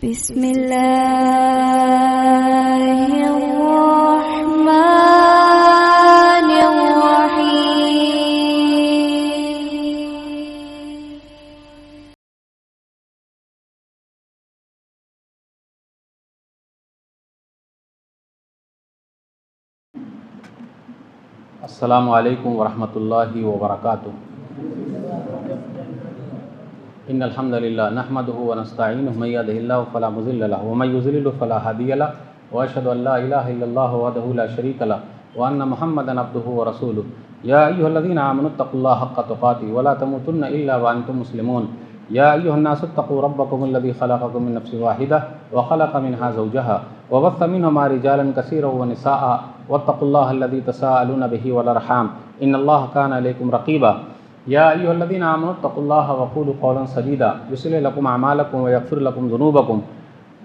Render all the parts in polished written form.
بسم الله الرحمن الرحيم. السلام علیکم ورحمۃ اللہ وبرکاتہ. ان الحمد للہ نحمده ونستعینه من يهده الله فلا مضل له ومن يضلل فلا هادي له واشهد ان لا اله الا الله وحده لا شريك له وان محمدا عبده ورسوله. يا ايها الذين امنوا اتقوا الله حق تقاته ولا تموتن الا وانتم مسلمون. يا ايها الناس اتقوا ربكم الذي خلقكم من نفس واحده وخلق منها زوجها وبث منهما رجالا كثيرا ونساء واتقوا الله الذي تساءلون به والارحام ان الله كان عليكم رقيبا. يا أيها الذين آمنوا اتقوا الله وقولوا قولا سديدا يصلح لكم أعمالكم ويغفر لكم ذنوبكم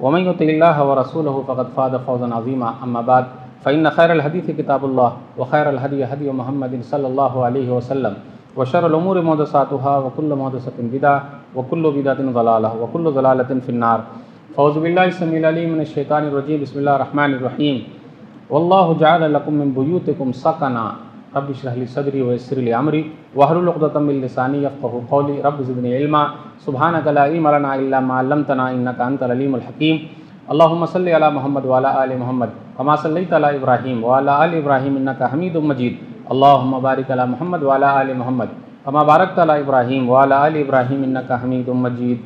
ومن يطع الله ورسوله فقد فاز فوزا عظيما. أما بعد فإن خير الحديث كتاب الله وخير الهدي هدي محمد صلى الله عليه وسلم وشر الأمور محدثاتها وكل محدثة بدعة وكل بدعة ضلالة وكل ضلالة في النار. فأعوذ بالله السميع العليم من الشيطان الرجيم. بسم الله الرحمن الرحيم. والله جعل لكم من بيوتكم سكنا رب اشرح لي صدري ويسر لي امري واحلل عقدة من لساني يفقهوا قولي رب زدني علما سبحانك لا علم لنا الا ما علمتنا انك انت العليم الحكيم. اللهم صل على محمد وعلى ال محمد كما صليت على ابراهيم وعلى ال ابراهيم انك حميد مجيد. اللهم بارك على محمد وعلى ال محمد كما باركت على ابراهيم وعلى ال ابراهيم انك حميد مجيد.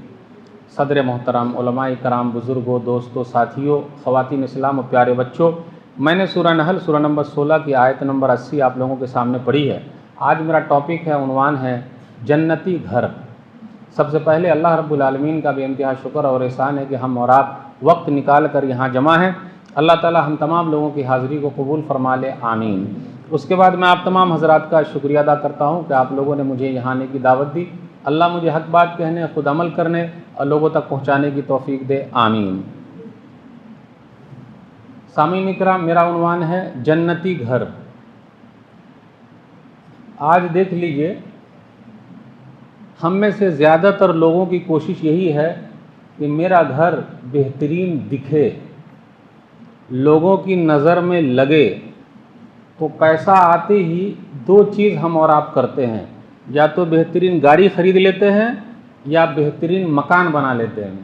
صدر محترم، علماء کرام، بزرگوں، دوستوں، ساتھیوں، خواتین اسلام و پیارے بچوں، میں نے سورہ نحل سورہ نمبر 16 کی آیت نمبر 80 آپ لوگوں کے سامنے پڑھی ہے. آج میرا ٹاپک ہے، عنوان ہے جنتی گھر. سب سے پہلے اللہ رب العالمین کا بے انتہا شکر اور احسان ہے کہ ہم اور آپ وقت نکال کر یہاں جمع ہیں. اللہ تعالی ہم تمام لوگوں کی حاضری کو قبول فرما لے، آمین. اس کے بعد میں آپ تمام حضرات کا شکریہ ادا کرتا ہوں کہ آپ لوگوں نے مجھے یہاں آنے کی دعوت دی. اللہ مجھے حق بات کہنے، خود عمل کرنے اور لوگوں تک پہنچانے کی توفیق دے، آمین. سامعین اکرام، میرا عنوان ہے جنتی گھر. آج دیکھ لیجئے، ہم میں سے زیادہ تر لوگوں کی کوشش یہی ہے کہ میرا گھر بہترین دکھے، لوگوں کی نظر میں لگے. تو پیسہ آتے ہی دو چیز ہم اور آپ کرتے ہیں، یا تو بہترین گاڑی خرید لیتے ہیں یا بہترین مکان بنا لیتے ہیں،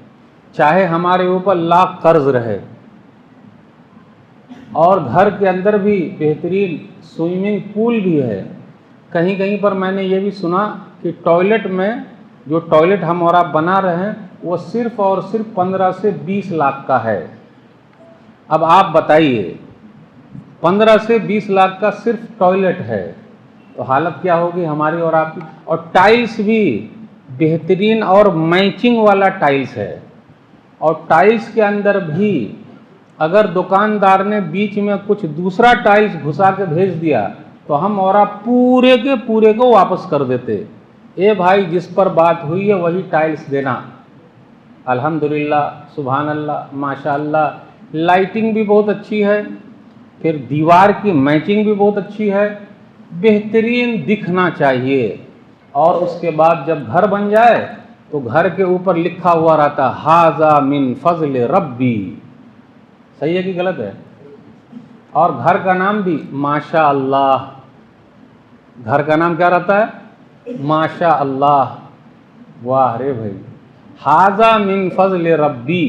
چاہے ہمارے اوپر لاکھ قرض رہے. اور گھر کے اندر بھی بہترین سوئمنگ پول بھی ہے. کہیں کہیں پر میں نے یہ بھی سنا کہ ٹوائلٹ میں جو ٹوائلٹ ہم اور آپ بنا رہے ہیں وہ صرف اور صرف 15 سے 20 لاکھ کا ہے. اب آپ بتائیے، 15 سے 20 لاکھ کا صرف ٹوائلٹ ہے تو حالت کیا ہوگی ہماری اور آپ کی. اور ٹائلز بھی بہترین اور میچنگ والا ٹائلز ہے. اور ٹائلز کے اندر بھی اگر دکاندار نے بیچ میں کچھ دوسرا ٹائلز گھسا کے بھیج دیا تو ہم اور آپ پورے کے پورے کو واپس کر دیتے. اے بھائی، جس پر بات ہوئی ہے وہی ٹائلز دینا. الحمدللہ، سبحان اللہ، ماشاءاللہ. لائٹنگ بھی بہت اچھی ہے، پھر دیوار کی میچنگ بھی بہت اچھی ہے، بہترین دکھنا چاہیے. اور اس کے بعد جب گھر بن جائے تو گھر کے اوپر لکھا ہوا رہتا ھذا من فضل ربی. صحیح ہے کہ غلط ہے؟ اور گھر کا نام بھی ماشاء اللہ. گھر کا نام کیا رہتا ہے؟ ماشاء اللہ. واہ رے بھائی، ھذا من فضل ربی.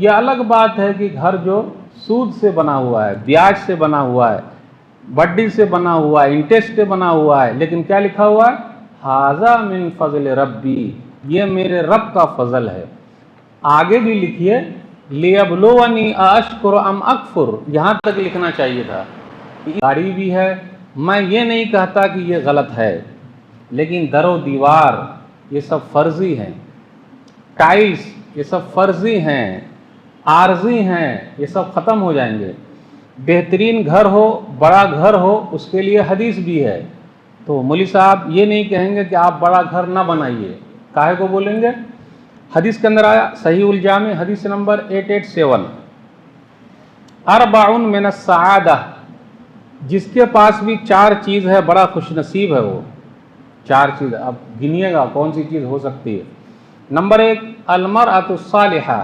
یہ الگ بات ہے کہ گھر جو سود سے بنا ہوا ہے، بیاج سے بنا ہوا ہے، وڈی سے بنا ہوا ہے، انٹرسٹ سے بنا ہوا ہے، لیکن کیا لکھا ہوا ہے؟ ھذا من فضل ربی. یہ میرے رب کا فضل ہے. آگے بھی لکھیے لیبلونی اشکر ام اکفر، یہاں تک لکھنا چاہیے تھا. گاڑی بھی ہے، میں یہ نہیں کہتا کہ یہ غلط ہے، لیکن در و دیوار یہ سب فرضی ہیں، ٹائلز یہ سب فرضی ہیں، عارضی ہیں، یہ سب ختم ہو جائیں گے. بہترین گھر ہو، بڑا گھر ہو، اس کے لیے حدیث بھی ہے. تو مولوی صاحب یہ نہیں کہیں گے کہ آپ بڑا گھر نہ بنائیے، کاہے کو بولیں گے؟ حدیث کے اندر آیا، صحیح الجامع حدیث نمبر 887، اربع من السعادہ، جس کے پاس بھی 4 چیز ہے بڑا خوش نصیب ہے وہ. 4 چیز، اب گنیے گا کون سی چیز ہو سکتی ہے. نمبر 1 المرأۃ الصالحہ،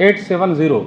870,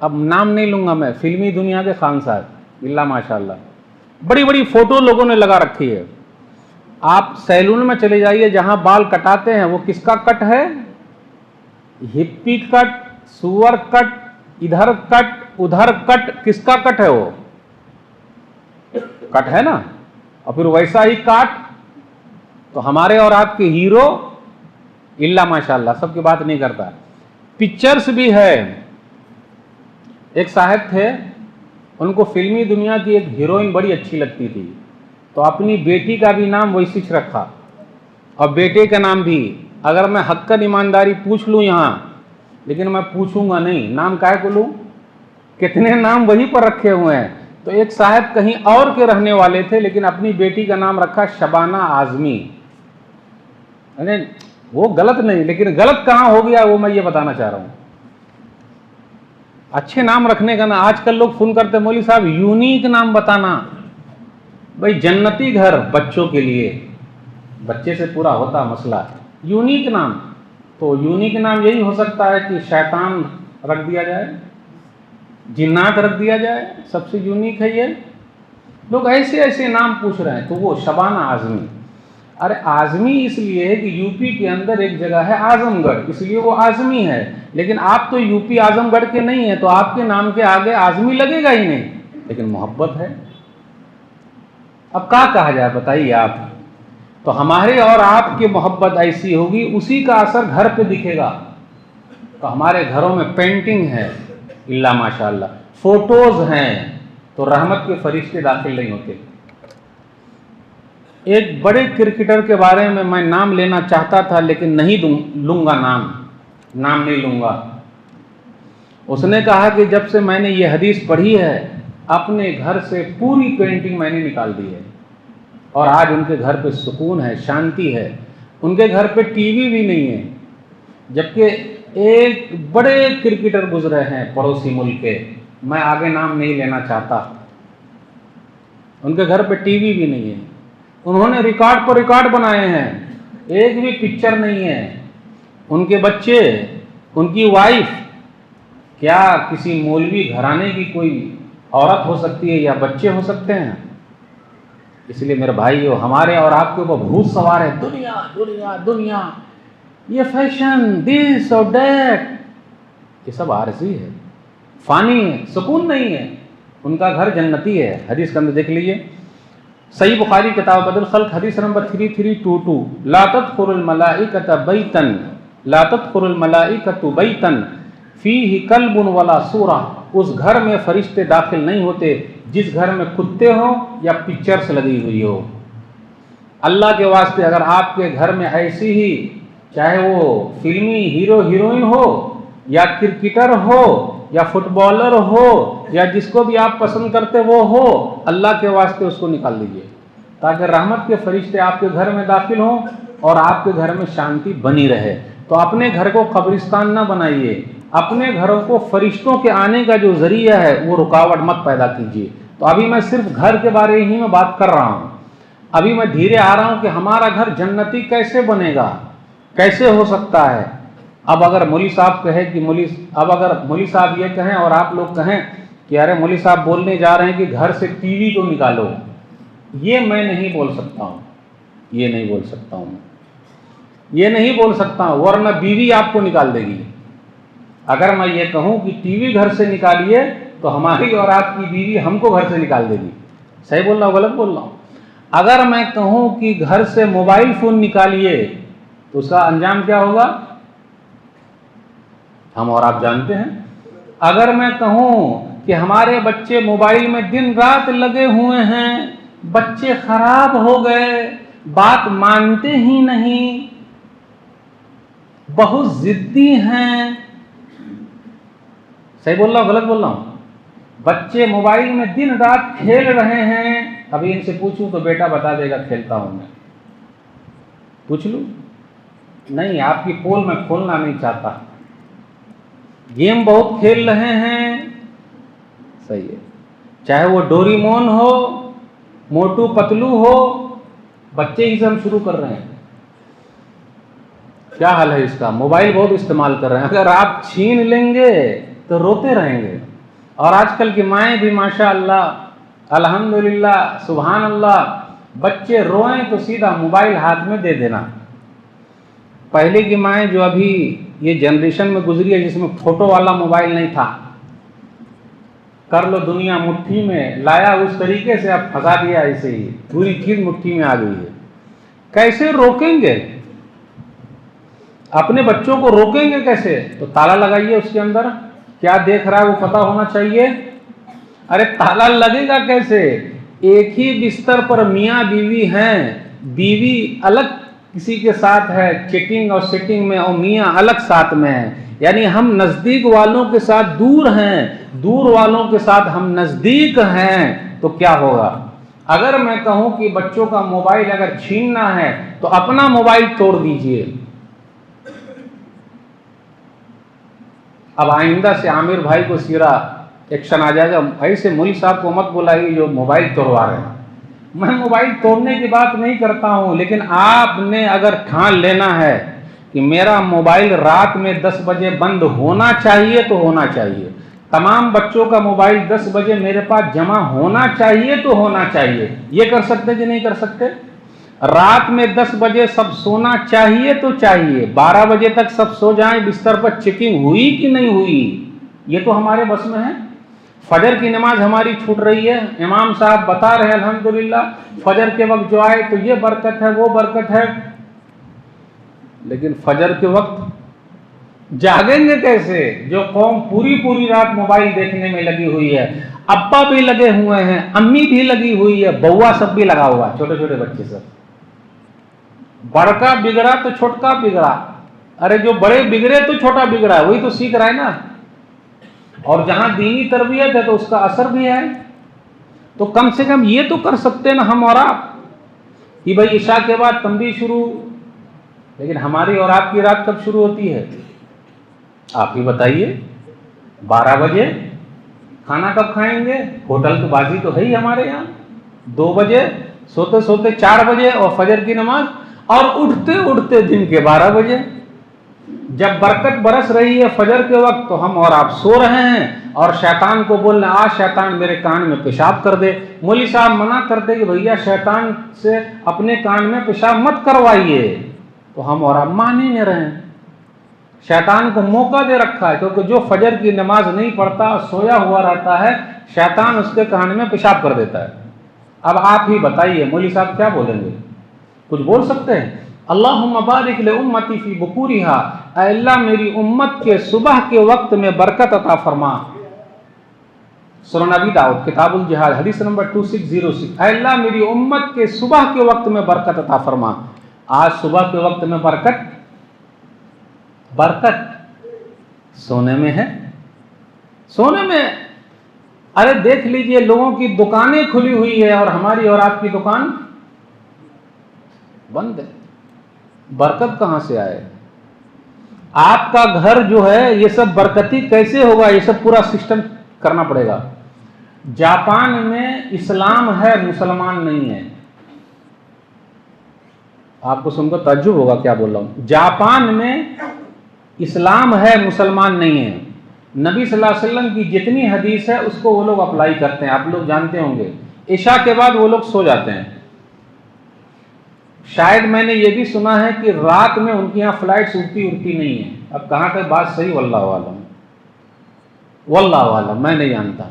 اب نام نہیں لوں گا میں، فلمی دنیا کے خان صاحب اللہ ماشاءاللہ، بڑی بڑی فوٹو لوگوں نے لگا رکھی ہے. آپ سیلون میں چلے جائیے جہاں بال کٹاتے ہیں، وہ کس کا کٹ ہے؟ ہپی کٹ، سور کٹ، ادھر کٹ ادھر کٹ، کس کا کٹ ہے؟ وہ کٹ ہے نا. اور پھر ویسا ہی کاٹ. تو ہمارے اور آپ کے ہیرو اللہ ماشاءاللہ، سب کی بات نہیں کرتا، پکچرز بھی ہے. ایک صاحب تھے، ان کو فلمی دنیا کی ایک ہیروئن بڑی اچھی لگتی تھی، تو اپنی بیٹی کا بھی نام ویسی رکھا، اور بیٹے کا نام بھی. اگر میں حقاً ایمانداری پوچھ لوں یہاں، لیکن میں پوچھوں گا نہیں، نام کائے کو لوں؟ کتنے نام وہی پر رکھے ہوئے ہیں. تو ایک صاحب کہیں اور کے رہنے والے تھے، لیکن اپنی بیٹی کا نام رکھا شبانہ اعظمی. وہ غلط نہیں، لیکن غلط کہاں ہو گیا وہ میں یہ بتانا چاہ رہا ہوں. اچھے نام رکھنے کا نا، آج کل لوگ فون کرتے مولوی صاحب یونیک نام بتانا. بھائی جنتی گھر بچوں کے لیے، بچے سے پورا ہوتا مسئلہ. یونیک نام، تو یونیک نام یہی ہو سکتا ہے کہ شیطان رکھ دیا جائے، جنات رکھ دیا جائے، سب سے یونیک ہے یہ. لوگ ایسے ایسے نام پوچھ رہے ہیں. تو وہ شبانہ اعظمی. ارے اعظمی اس لیے ہے کہ یو پی کے اندر ایک جگہ ہے اعظم گڑھ، اس لیے وہ اعظمی ہے. لیکن آپ تو یو پی اعظم گڑھ کے نہیں ہیں، تو آپ کے نام کے آگے اعظمی لگے گا ہی نہیں، لیکن محبت ہے. اب کیا کہا جائے بتائیے آپ. تو ہمارے اور آپ کی محبت ایسی ہوگی، اسی کا اثر گھر پہ دکھے گا. تو ہمارے گھروں میں پینٹنگ ہے اللہ ماشاءاللہ، فوٹوز ہیں، تو رحمت کے فرشتے داخل نہیں ہوتے. ایک بڑے کرکٹر کے بارے میں نام لینا چاہتا تھا، لیکن نہیں لوں گا نام نہیں لوں گا. اس نے کہا کہ جب سے میں نے یہ حدیث پڑھی ہے، اپنے گھر سے پوری پینٹنگ میں نے نکال دی ہے، اور آج ان کے گھر پہ سکون ہے، شانتی ہے. ان کے گھر پہ ٹی وی بھی نہیں ہے. جبکہ ایک بڑے کرکٹر گزرے ہیں پڑوسی ملک کے، میں آگے نام نہیں لینا چاہتا، ان کے گھر پہ ٹی وی بھی نہیں ہے. انہوں نے ریکارڈ پر ریکارڈ بنائے ہیں، ایک بھی پکچر نہیں ہے. ان کے بچے، ان کی وائف، کیا کسی مولوی گھرانے کی کوئی عورت ہو سکتی ہے یا بچے ہو سکتے ہیں؟ اس لیے میرے بھائیو، ہمارے اور آپ کے اوپر بھوت سوار ہے، دنیا دنیا دنیا، یہ فیشن، دس اور دیٹ، یہ سب عارضی ہے، فانی ہے، سکون نہیں ہے. ان کا گھر جنتی ہے. حدیث کے اندر دیکھ لیجئے، صحیح بخاری کتاب بدل خلق حدیث نمبر 3322، لا تدخل الملائکۃ بیتا، لا تدخل الملائکۃ بیتا فیہ کلب ولا صورہ. اس گھر میں فرشتے داخل نہیں ہوتے جس گھر میں کتے ہوں یا پکچرز لگی ہوئی ہو. اللہ کے واسطے اگر آپ کے گھر میں ایسی ہی، چاہے وہ فلمی ہیرو ہیروئن ہو، یا کرکٹر ہو، یا فٹ بالر ہو، یا جس کو بھی آپ پسند کرتے وہ ہو، اللہ کے واسطے اس کو نکال دیجئے، تاکہ رحمت کے فرشتے آپ کے گھر میں داخل ہوں اور آپ کے گھر میں شانتی بنی رہے. تو اپنے گھر کو قبرستان نہ بنائیے، اپنے گھروں کو فرشتوں کے آنے کا جو ذریعہ ہے وہ رکاوٹ مت پیدا کیجیے. تو ابھی میں صرف گھر کے بارے ہی میں بات کر رہا ہوں. ابھی میں دھیرے آ رہا ہوں کہ ہمارا گھر جنتی کیسے بنے گا، کیسے ہو سکتا ہے. اب اگر مولوی صاحب کہے کہ اگر مولوی صاحب یہ کہیں اور آپ لوگ کہیں کہ ارے مولوی صاحب بولنے جا رہے ہیں کہ گھر سے ٹی وی کو نکالو، یہ میں نہیں بول سکتا ہوں، یہ نہیں بول سکتا ہوں، یہ نہیں بول سکتا ہوں، ورنہ بیوی آپ کو نکال دے گی. اگر میں یہ کہوں کہ ٹی وی گھر سے نکالیے تو ہماری اور آپ کی بیوی ہم کو گھر سے نکال دے گی. صحیح بول رہا ہوں غلط بول رہا ہوں؟ اگر میں کہوں کہ گھر سے موبائل فون نکالیے تو اس کا انجام کیا ہوگا ہم اور آپ جانتے ہیں. اگر میں کہوں کہ ہمارے بچے موبائل میں دن رات لگے ہوئے ہیں، بچے خراب ہو گئے، بات مانتے ہی نہیں، بہت ضدی ہیں، صحیح بول رہا ہوں غلط بول رہا ہوں؟ بچے موبائل میں دن رات کھیل رہے ہیں. ابھی ان سے پوچھوں تو بیٹا بتا دے گا کھیلتا ہوں میں. پوچھ لوں؟ نہیں، آپ کی پول میں کھولنا نہیں چاہتا. گیم بہت کھیل رہے ہیں، صحیح ہے، چاہے وہ ڈوریمون ہو، موٹو پتلو ہو، بچے ہی سے ہم شروع کر رہے ہیں. کیا حال ہے اس کا؟ موبائل بہت استعمال کر رہے ہیں. اگر آپ چھین لیں گے تو روتے رہیں گے. اور آج کل کی مائیں بھی ماشاء اللہ الحمدللہ سبحان اللہ، بچے روئیں تو سیدھا موبائل ہاتھ میں دے دینا۔ پہلے کی مائیں جو ابھی یہ جنریشن میں گزری ہے، جس میں فوٹو والا موبائل نہیں تھا، کر لو دنیا مٹھی میں، لایا اس طریقے سے اب پھنسا دیا، ایسے ہی پوری چیز مٹھی میں آ گئی ہے۔ کیسے روکیں گے اپنے بچوں کو؟ روکیں گے کیسے؟ تو تالا لگائیے اس کے اندر، کیا دیکھ رہا ہے وہ پتہ ہونا چاہیے۔ ارے تالا لگے گا کیسے؟ ایک ہی بستر پر میاں بیوی ہیں، بیوی الگ کسی کے ساتھ ہے چیٹنگ اور سیٹنگ میں، اور میاں الگ ساتھ میں ہے، یعنی ہم نزدیک والوں کے ساتھ دور ہیں، دور والوں کے ساتھ ہم نزدیک ہیں، تو کیا ہوگا؟ اگر میں کہوں کہ بچوں کا موبائل اگر چھیننا ہے تو اپنا موبائل توڑ دیجئے۔ اب آئندہ سے عامر بھائی کو سیرا ایکشن آ جائے گا، ایسے مولوی صاحب کو مت بلائیے جو موبائل توڑوا رہے ہیں۔ میں موبائل توڑنے کی بات نہیں کرتا ہوں، لیکن آپ نے اگر ٹھان لینا ہے کہ میرا موبائل رات میں 10 بجے بند ہونا چاہیے تو ہونا چاہیے، تمام بچوں کا موبائل 10 بجے میرے پاس جمع ہونا چاہیے تو ہونا چاہیے، یہ کر سکتے کہ نہیں کر سکتے؟ رات میں 10 بجے سب سونا چاہیے تو چاہیے، 12 بجے تک سب سو جائیں، بستر پر چیکنگ ہوئی کہ نہیں ہوئی، یہ تو ہمارے بس میں ہے۔ فجر کی نماز ہماری چھوٹ رہی ہے، امام صاحب بتا رہے ہیں الحمدللہ فجر کے وقت جو آئے تو یہ برکت ہے وہ برکت ہے، لیکن فجر کے وقت جاگیں گے کیسے؟ جو قوم پوری رات موبائل دیکھنے میں لگی ہوئی ہے، ابا بھی لگے ہوئے ہیں، امی بھی لگی ہوئی ہے، بوا سب بھی لگا ہوا ہے، چھوٹے چھوٹے بچے سب۔ بڑکا بگڑا تو چھوٹکا بگڑا، ارے جو بڑے بگڑے تو چھوٹا بگڑا، وہی تو سیکھ رہا ہے نا۔ اور جہاں دینی تربیت ہے تو اس کا اثر بھی ہے، تو کم سے کم یہ تو کر سکتے نا ہم اور آپ کہ بھائی عشاء کے بعد تنبیہ شروع، لیکن ہماری اور آپ کی رات کب شروع ہوتی ہے؟ آپ ہی بتائیے۔ 12 بجے کھانا کب کھائیں گے؟ ہوٹل تو بازی تو ہے ہی ہمارے یہاں، 2 بجے سوتے سوتے 4 بجے، اور فجر کی نماز، اور اٹھتے اٹھتے دن کے 12 بجے۔ جب برکت برس رہی ہے فجر کے وقت تو ہم اور آپ سو رہے ہیں، اور شیطان کو بولنا آج شیطان میرے کان میں پیشاب کر دے، مولوی صاحب منع کرتے کہ بھیا شیطان سے اپنے کان میں پیشاب مت کروائیے، تو ہم اور آپ مان ہی نہیں رہے ہیں۔ شیطان کو موقع دے رکھا ہے، کیونکہ جو فجر کی نماز نہیں پڑھتا سویا ہوا رہتا ہے، شیطان اس کے کان میں پیشاب کر دیتا ہے۔ اب آپ ہی بتائیے مولوی صاحب کیا بولیں گے؟ کچھ بول سکتے ہیں؟ اللہم بارک لامتی فی بکورہا، اے اللہ میری امت کے صبح کے وقت میں برکت عطا فرما۔ سنن ابی داؤد کتاب الجہاد حدیث نمبر 2606، اے اللہ میری امت کے صبح کے وقت میں برکت عطا فرما۔ آج صبح کے وقت میں برکت سونے میں ہے، سونے میں۔ ارے دیکھ لیجئے لوگوں کی دکانیں کھلی ہوئی ہے اور ہماری اور آپ کی دکان بند ہے، برکت کہاں سے آئے؟ آپ کا گھر جو ہے یہ سب برکتی کیسے ہوگا؟ یہ سب پورا سسٹم کرنا پڑے گا۔ جاپان میں اسلام ہے، مسلمان نہیں ہے۔ آپ کو سن کر تعجب ہوگا کیا بول رہا ہوں۔ جاپان میں اسلام ہے، مسلمان نہیں ہے۔ نبی صلی اللہ علیہ وسلم کی جتنی حدیث ہے اس کو وہ لوگ اپلائی کرتے ہیں، آپ لوگ جانتے ہوں گے۔ عشاء کے بعد وہ لوگ سو جاتے ہیں۔ شاید میں نے یہ بھی سنا ہے کہ رات میں ان کی یہاں فلائٹس اڑتی نہیں ہیں۔ اب کہاں تک بات صحیح، واللہ عالم، واللہ عالم، میں نہیں جانتا۔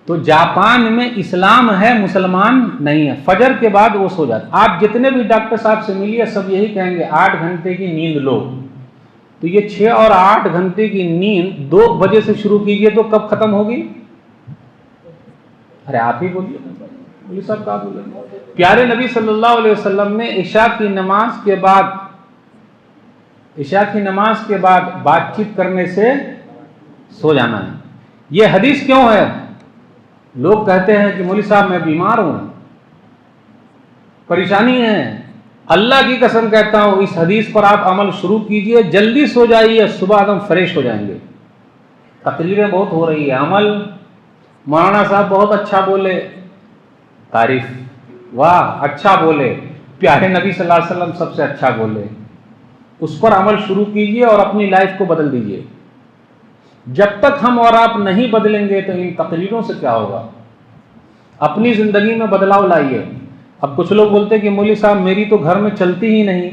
تو جاپان میں اسلام ہے، مسلمان نہیں ہے۔ فجر کے بعد وہ سو جاتے۔ آپ جتنے بھی ڈاکٹر صاحب سے ملیے سب یہی کہیں گے 8 گھنٹے کی نیند لو۔ تو یہ 6 اور 8 گھنٹے کی نیند 2 بجے سے شروع کیجئے تو کب ختم ہوگی؟ ارے آپ ہی بولیے، مولوی صاحب کہاں بولے؟ پیارے نبی صلی اللہ علیہ وسلم نے عشاء کی نماز کے بعد بات چیت کرنے سے سو جانا ہے۔ یہ حدیث کیوں ہے؟ لوگ کہتے ہیں کہ مولوی صاحب میں بیمار ہوں، پریشانی ہے۔ اللہ کی قسم کہتا ہوں اس حدیث پر آپ عمل شروع کیجئے، جلدی سو جائیے، صبح ایک دم فریش ہو جائیں گے۔ تقریریں بہت ہو رہی ہے، عمل مولانا صاحب بہت اچھا بولے، تعریف، واہ اچھا بولے، پیارے نبی صلی اللہ علیہ وسلم سب سے اچھا بولے، اس پر عمل شروع کیجئے اور اپنی لائف کو بدل دیجئے۔ جب تک ہم اور آپ نہیں بدلیں گے تو ان تقریروں سے کیا ہوگا؟ اپنی زندگی میں بدلاؤ لائیے۔ اب کچھ لوگ بولتے ہیں کہ مولوی صاحب میری تو گھر میں چلتی ہی نہیں،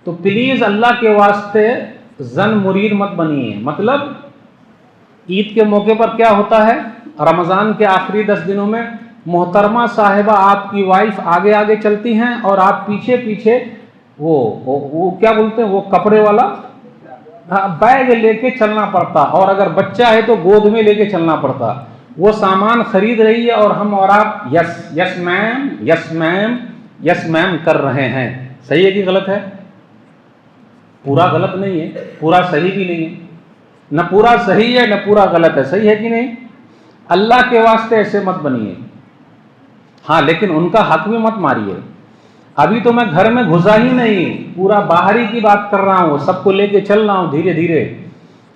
تو پلیز اللہ کے واسطے زن مرید مت بنیے۔ مطلب عید کے موقع پر کیا ہوتا ہے، رمضان کے آخری 10 دنوں میں محترمہ صاحبہ آپ کی وائف آگے آگے چلتی ہیں اور آپ پیچھے پیچھے وہ کیا بولتے ہیں، وہ کپڑے والا بیگ لے کے چلنا پڑتا، اور اگر بچہ ہے تو گود میں لے کے چلنا پڑتا۔ وہ سامان خرید رہی ہے اور ہم اور آپ یس میم یس میم یس میم کر رہے ہیں۔ صحیح ہے کہ غلط ہے؟ پورا غلط نہیں ہے، پورا صحیح بھی نہیں ہے، نہ پورا صحیح ہے نہ پورا غلط ہے، صحیح ہے کہ نہیں؟ اللہ کے واسطے ایسے مت بنیے۔ ہاں لیکن ان کا حق بھی مت ماریے۔ ابھی تو میں گھر میں گھسا ہی نہیں، پورا باہری کی بات کر رہا ہوں، سب کو لے کے چل رہا ہوں دھیرے دھیرے۔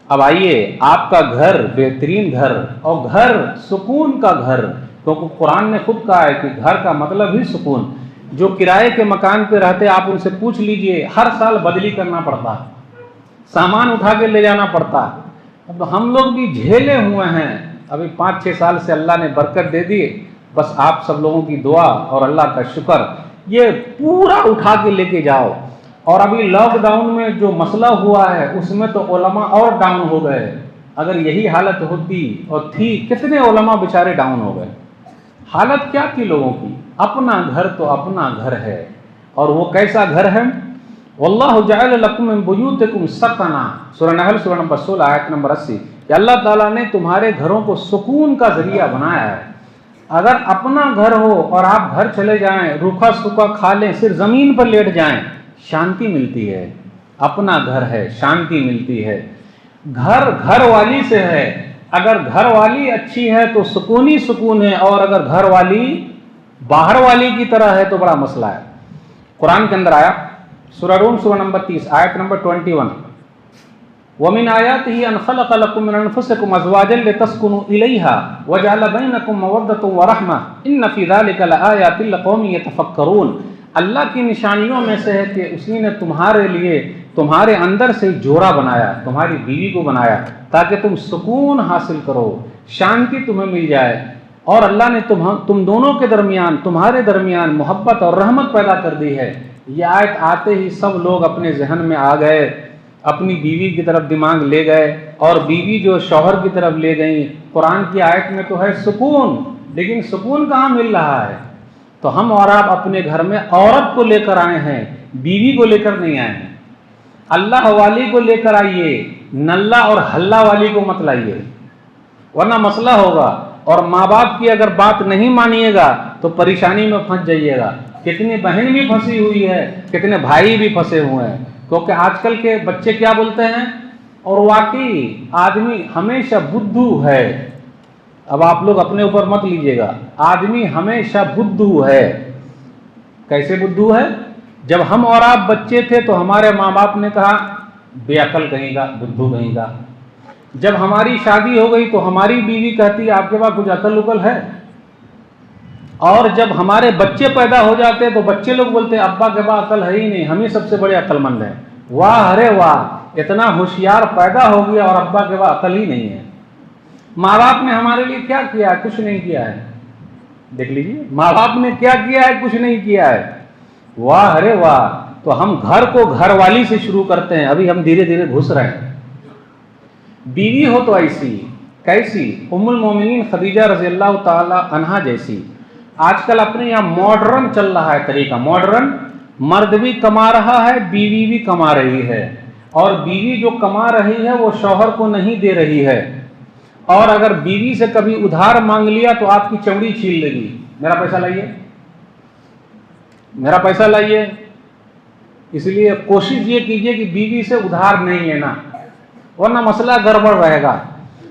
اب آئیے، آپ کا گھر بہترین گھر، اور گھر سکون کا گھر، کیونکہ قرآن نے خود کہا ہے کہ گھر کا مطلب ہی سکون۔ جو کرائے کے مکان پہ رہتے آپ ان سے پوچھ لیجئے، ہر سال بدلی کرنا پڑتا، سامان اٹھا کے لے جانا پڑتا۔ اب ہم لوگ بھی جھیلے ہوئے ہیں، ابھی 5-6 سال سے اللہ نے برکت دے دی، بس آپ سب لوگوں کی دعا اور اللہ کا شکر، یہ پورا اٹھا کے لے کے جاؤ۔ اور ابھی لاک ڈاؤن میں جو مسئلہ ہوا ہے اس میں تو علماء اور ڈاؤن ہو گئے۔ اگر یہی حالت ہوتی اور تھی، کتنے علماء بیچارے ڈاؤن ہو گئے۔ حالت کیا تھی لوگوں کی؟ اپنا گھر تو اپنا گھر ہے، اور وہ کیسا گھر ہے؟ واللہ جعل لکم من بیوتکم سکنا، سورہ نحل سورہ نمبر 16 آیت نمبر 80، کہ اللہ تعالیٰ نے تمہارے گھروں کو سکون کا ذریعہ بنایا ہے۔ اگر اپنا گھر ہو اور آپ گھر چلے جائیں، روکھا سوکھا کھا لیں، صرف زمین پر لیٹ جائیں، شانتی ملتی ہے۔ اپنا گھر ہے، شانتی ملتی ہے۔ گھر گھر والی سے ہے، اگر گھر والی اچھی ہے تو سکون ہی سکون ہے، اور اگر گھر والی باہر والی کی طرح ہے تو بڑا مسئلہ ہے۔ قرآن کے اندر آیا سورہ روم سورہ نمبر 30 آیت نمبر 21، وَمِنْ آيَاتِهِ أَنْ خَلَقَ لَكُم مِّنْ أَنفُسِكُمْ أَزْوَاجًا لِتَسْكُنُوا إِلَيْهَا وَجَعَلَ بَيْنَكُم مَّوَدَّةً وَرَحْمَةً إِنَّ فِي ذَلِكَ لَآيَاتٍ لِقَوْمٍ يَتَفَكَّرُونَ۔ اللہ کی نشانیوں میں سے ہے کہ اسی نے تمہارے لیے تمہارے اندر سے جوڑا بنایا، تمہاری بیوی کو بنایا تاکہ تم سکون حاصل کرو، شانتی تمہیں مل جائے، اور اللہ نے تم دونوں کے درمیان، تمہارے درمیان محبت اور رحمت پیدا کر دی ہے۔ یہ آیت آتے ہی سب لوگ اپنے ذہن میں آ گئے، اپنی بیوی کی طرف دماغ لے گئے، اور بیوی جو شوہر کی طرف لے گئیں۔ قرآن کی آیت میں تو ہے سکون، لیکن سکون کہاں مل رہا ہے؟ تو ہم اور آپ اپنے گھر میں عورت کو لے کر آئے ہیں، بیوی کو لے کر نہیں آئے ہیں۔ اللہ والی کو لے کر آئیے، نلہ اور ہلہ والی کو مت لائیے، ورنہ مسئلہ ہوگا۔ اور ماں باپ کی اگر بات نہیں مانیے گا تو پریشانی میں پھنس جائیے گا۔ کتنی بہن بھی پھنسی ہوئی ہے، کتنے بھائی بھی پھنسے ہوئے ہیں، کیونکہ آج کل کے بچے کیا بولتے ہیں، اور واقعی آدمی ہمیشہ بدھو ہے۔ اب آپ لوگ اپنے اوپر مت لیجئے گا، آدمی ہمیشہ بدھو ہے۔ کیسے بدھو ہے؟ جب ہم اور آپ بچے تھے تو ہمارے ماں باپ نے کہا بے عقل کہیں گا، بدھو کہیں گا۔ جب ہماری شادی ہو گئی تو ہماری بیوی کہتی ہے آپ کے پاس کچھ عقل اکل ہے؟ اور جب ہمارے بچے پیدا ہو جاتے تو بچے لوگ بولتے ہیں ابا کے پاس عقل ہے ہی نہیں، ہم ہی سب سے بڑے عقل مند ہیں۔ واہ ارے واہ، اتنا ہوشیار پیدا ہو گیا اور ابا کے پاس عقل ہی نہیں ہے۔ ماں باپ نے ہمارے لیے کیا کیا ہے؟ کچھ نہیں کیا ہے۔ دیکھ لیجیے، ماں باپ نے کیا کیا ہے؟ کچھ نہیں کیا ہے۔ واہ ارے واہ۔ تو ہم گھر کو گھر والی سے شروع کرتے ہیں، ابھی ہم دھیرے دھیرے گھس رہے ہیں۔ بیوی ہو تو ایسی کیسی؟ ام المومنین خدیجہ رضی اللہ تعالی عنہا جیسی۔ آج کل اپنے یہاں ماڈرن چل رہا ہے طریقہ، ماڈرن، مرد بھی کما رہا ہے، بیوی بھی کما رہی ہے، اور بیوی جو کما رہی ہے وہ شوہر کو نہیں دے رہی ہے، اور اگر بیوی سے کبھی ادھار مانگ لیا تو آپ کی چمڑی چھین لے گی، میرا پیسہ لائیے، میرا پیسہ لائیے۔ اس لیے کوشش یہ کیجئے کہ بیوی سے ادھار نہیں لینا، ورنہ مسئلہ گڑبڑ رہے گا۔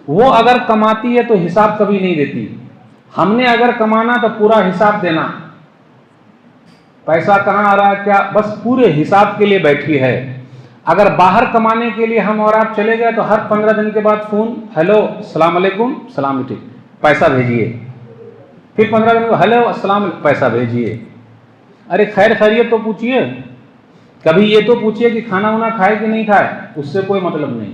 وہ اگر کماتی ہے تو حساب کبھی نہیں دیتی، ہم نے اگر کمانا تو پورا حساب دینا، پیسہ کہاں آ رہا ہے کیا، بس پورے حساب کے لیے بیٹھی ہے۔ اگر باہر کمانے کے لیے ہم اور آپ چلے گئے تو ہر 15 دن کے بعد فون، ہیلو السلام علیکم، سلام ٹھیک، پیسہ بھیجیے، پھر 15 دن کو ہیلو السلام، پیسہ بھیجیے۔ ارے خیر خیریت تو پوچھیے، کبھی یہ تو پوچھیے کہ کھانا وانا کھائے کہ نہیں کھائے، اس سے کوئی مطلب نہیں۔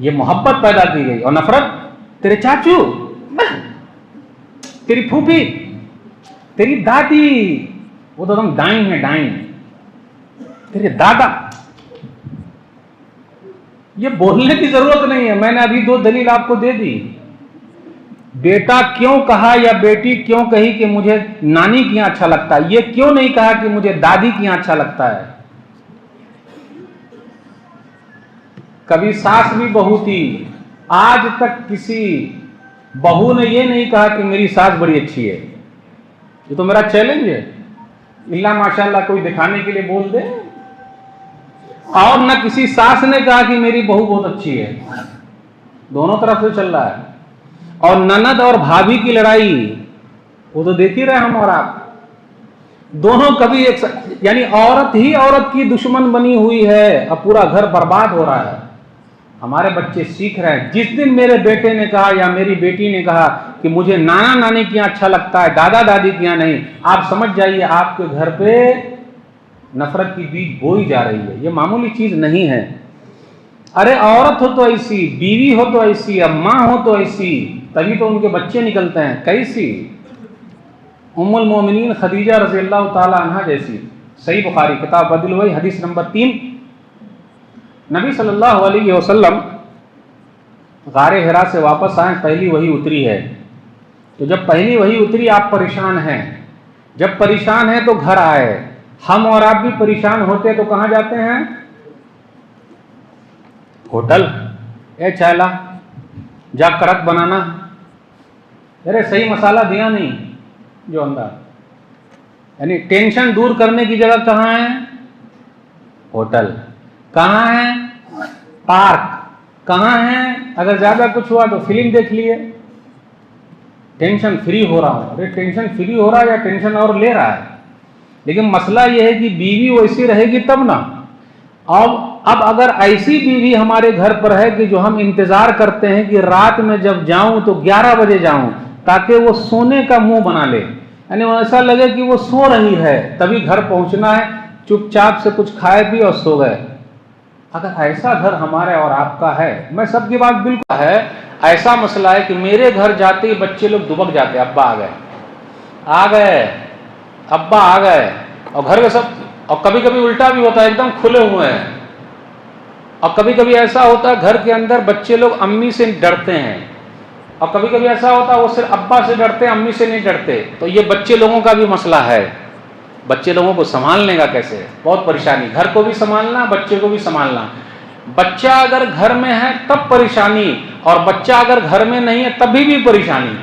یہ محبت پیدا کی گئی. اور نفرت تیرے چاچو, تیری پھوپھی, تیری دادی, وہ تو تم ڈائن ہے ڈائن, تیرے دادا. یہ بولنے کی ضرورت نہیں ہے, میں نے ابھی 2 دلیل آپ کو دے دی. بیٹا کیوں کہا یا بیٹی کیوں کہی کہ مجھے نانی کے یہاں اچھا لگتا ہے, یہ کیوں نہیں کہا کہ مجھے دادی کے یہاں اچھا لگتا ہے. کبھی ساس بھی بہو تھی, آج تک کسی بہو نے یہ نہیں کہا کہ میری ساس بڑی اچھی ہے. یہ تو میرا چیلنج ہے, اللہ ماشاء اللہ کوئی دکھانے کے لیے بول دے. اور نہ کسی ساس نے کہا کہ میری بہو بہت اچھی ہے. دونوں طرف سے چل رہا ہے. اور نند اور بھابھی کی لڑائی وہ تو دیکھ ہی رہے ہم اور آپ. دونوں کبھی ایک یعنی عورت ہی عورت کی دشمن بنی ہوئی ہے, اب پورا گھر برباد ہو رہا ہے. ہمارے بچے سیکھ رہے ہیں. جس دن میرے بیٹے نے کہا یا میری بیٹی نے کہا کہ مجھے نانا نانی کے یہاں اچھا لگتا ہے, دادا دادی کے یہاں نہیں, آپ سمجھ جائیے آپ کے گھر پہ نفرت کی بیج بوئی جا رہی ہے. یہ معمولی چیز نہیں ہے. ارے عورت ہو تو ایسی, بیوی ہو تو ایسی, اب ماں ہو تو ایسی, تبھی تو ان کے بچے نکلتے ہیں. کیسی؟ ام المومنین خدیجہ رضی اللہ تعالی عنہا جیسی. صحیح بخاری کتاب بدل الوحی حدیث نمبر 3. نبی صلی اللہ علیہ وسلم غار حرا سے واپس آئے, پہلی وحی اتری ہے. تو جب پہلی وحی اتری آپ پریشان ہیں, جب پریشان ہیں تو گھر آئے. ہم اور آپ بھی پریشان ہوتے تو کہاں جاتے ہیں؟ ہوٹل. اے چائلا جا کرک بنانا, ارے صحیح مسالہ دیا نہیں جو اندر. یعنی ٹینشن دور کرنے کی جگہ کہاں ہے؟ ہوٹل. کہاں ہے؟ پارک. کہاں ہے؟ اگر زیادہ کچھ ہوا تو فلم دیکھ لیے. ٹینشن فری ہو رہا ہوں. ارے ٹینشن فری ہو رہا ہے یا ٹینشن اور لے رہا ہے؟ لیکن مسئلہ یہ ہے کہ بیوی ویسی رہے گی تب نا. اب اگر ایسی بیوی ہمارے گھر پر ہے کہ جو ہم انتظار کرتے ہیں کہ رات میں جب جاؤں تو 11 بجے جاؤں تاکہ وہ سونے کا منہ بنا لے, یعنی ایسا لگے کہ وہ سو رہی ہے, تبھی گھر پہنچنا ہے, چپ چاپ سے کچھ کھائے پی اور سو گئے. اگر ایسا گھر ہمارے اور آپ کا ہے, میں سب کی بات بالکل ہے, ایسا مسئلہ ہے کہ میرے گھر جاتے ہی بچے لوگ دبک جاتے, ابا آ گئے ابا آ گئے, اور گھر کے سب. اور کبھی کبھی الٹا بھی ہوتا ہے, ایک دم کھلے ہوئے ہیں. اور کبھی کبھی ایسا ہوتا ہے گھر کے اندر بچے لوگ امی سے ڈرتے ہیں, اور کبھی کبھی ایسا ہوتا ہے وہ صرف ابا سے ڈرتے ہیں, امی سے نہیں ڈرتے. تو یہ بچے لوگوں کا بھی مسئلہ ہے. بچے لوگوں کو سنبھالنے کا کیسے, بہت پریشانی. گھر کو بھی سنبھالنا, بچے کو بھی سنبھالنا. بچہ اگر گھر میں ہے تب پریشانی, اور بچہ اگر گھر میں نہیں ہے تب بھی پریشانی.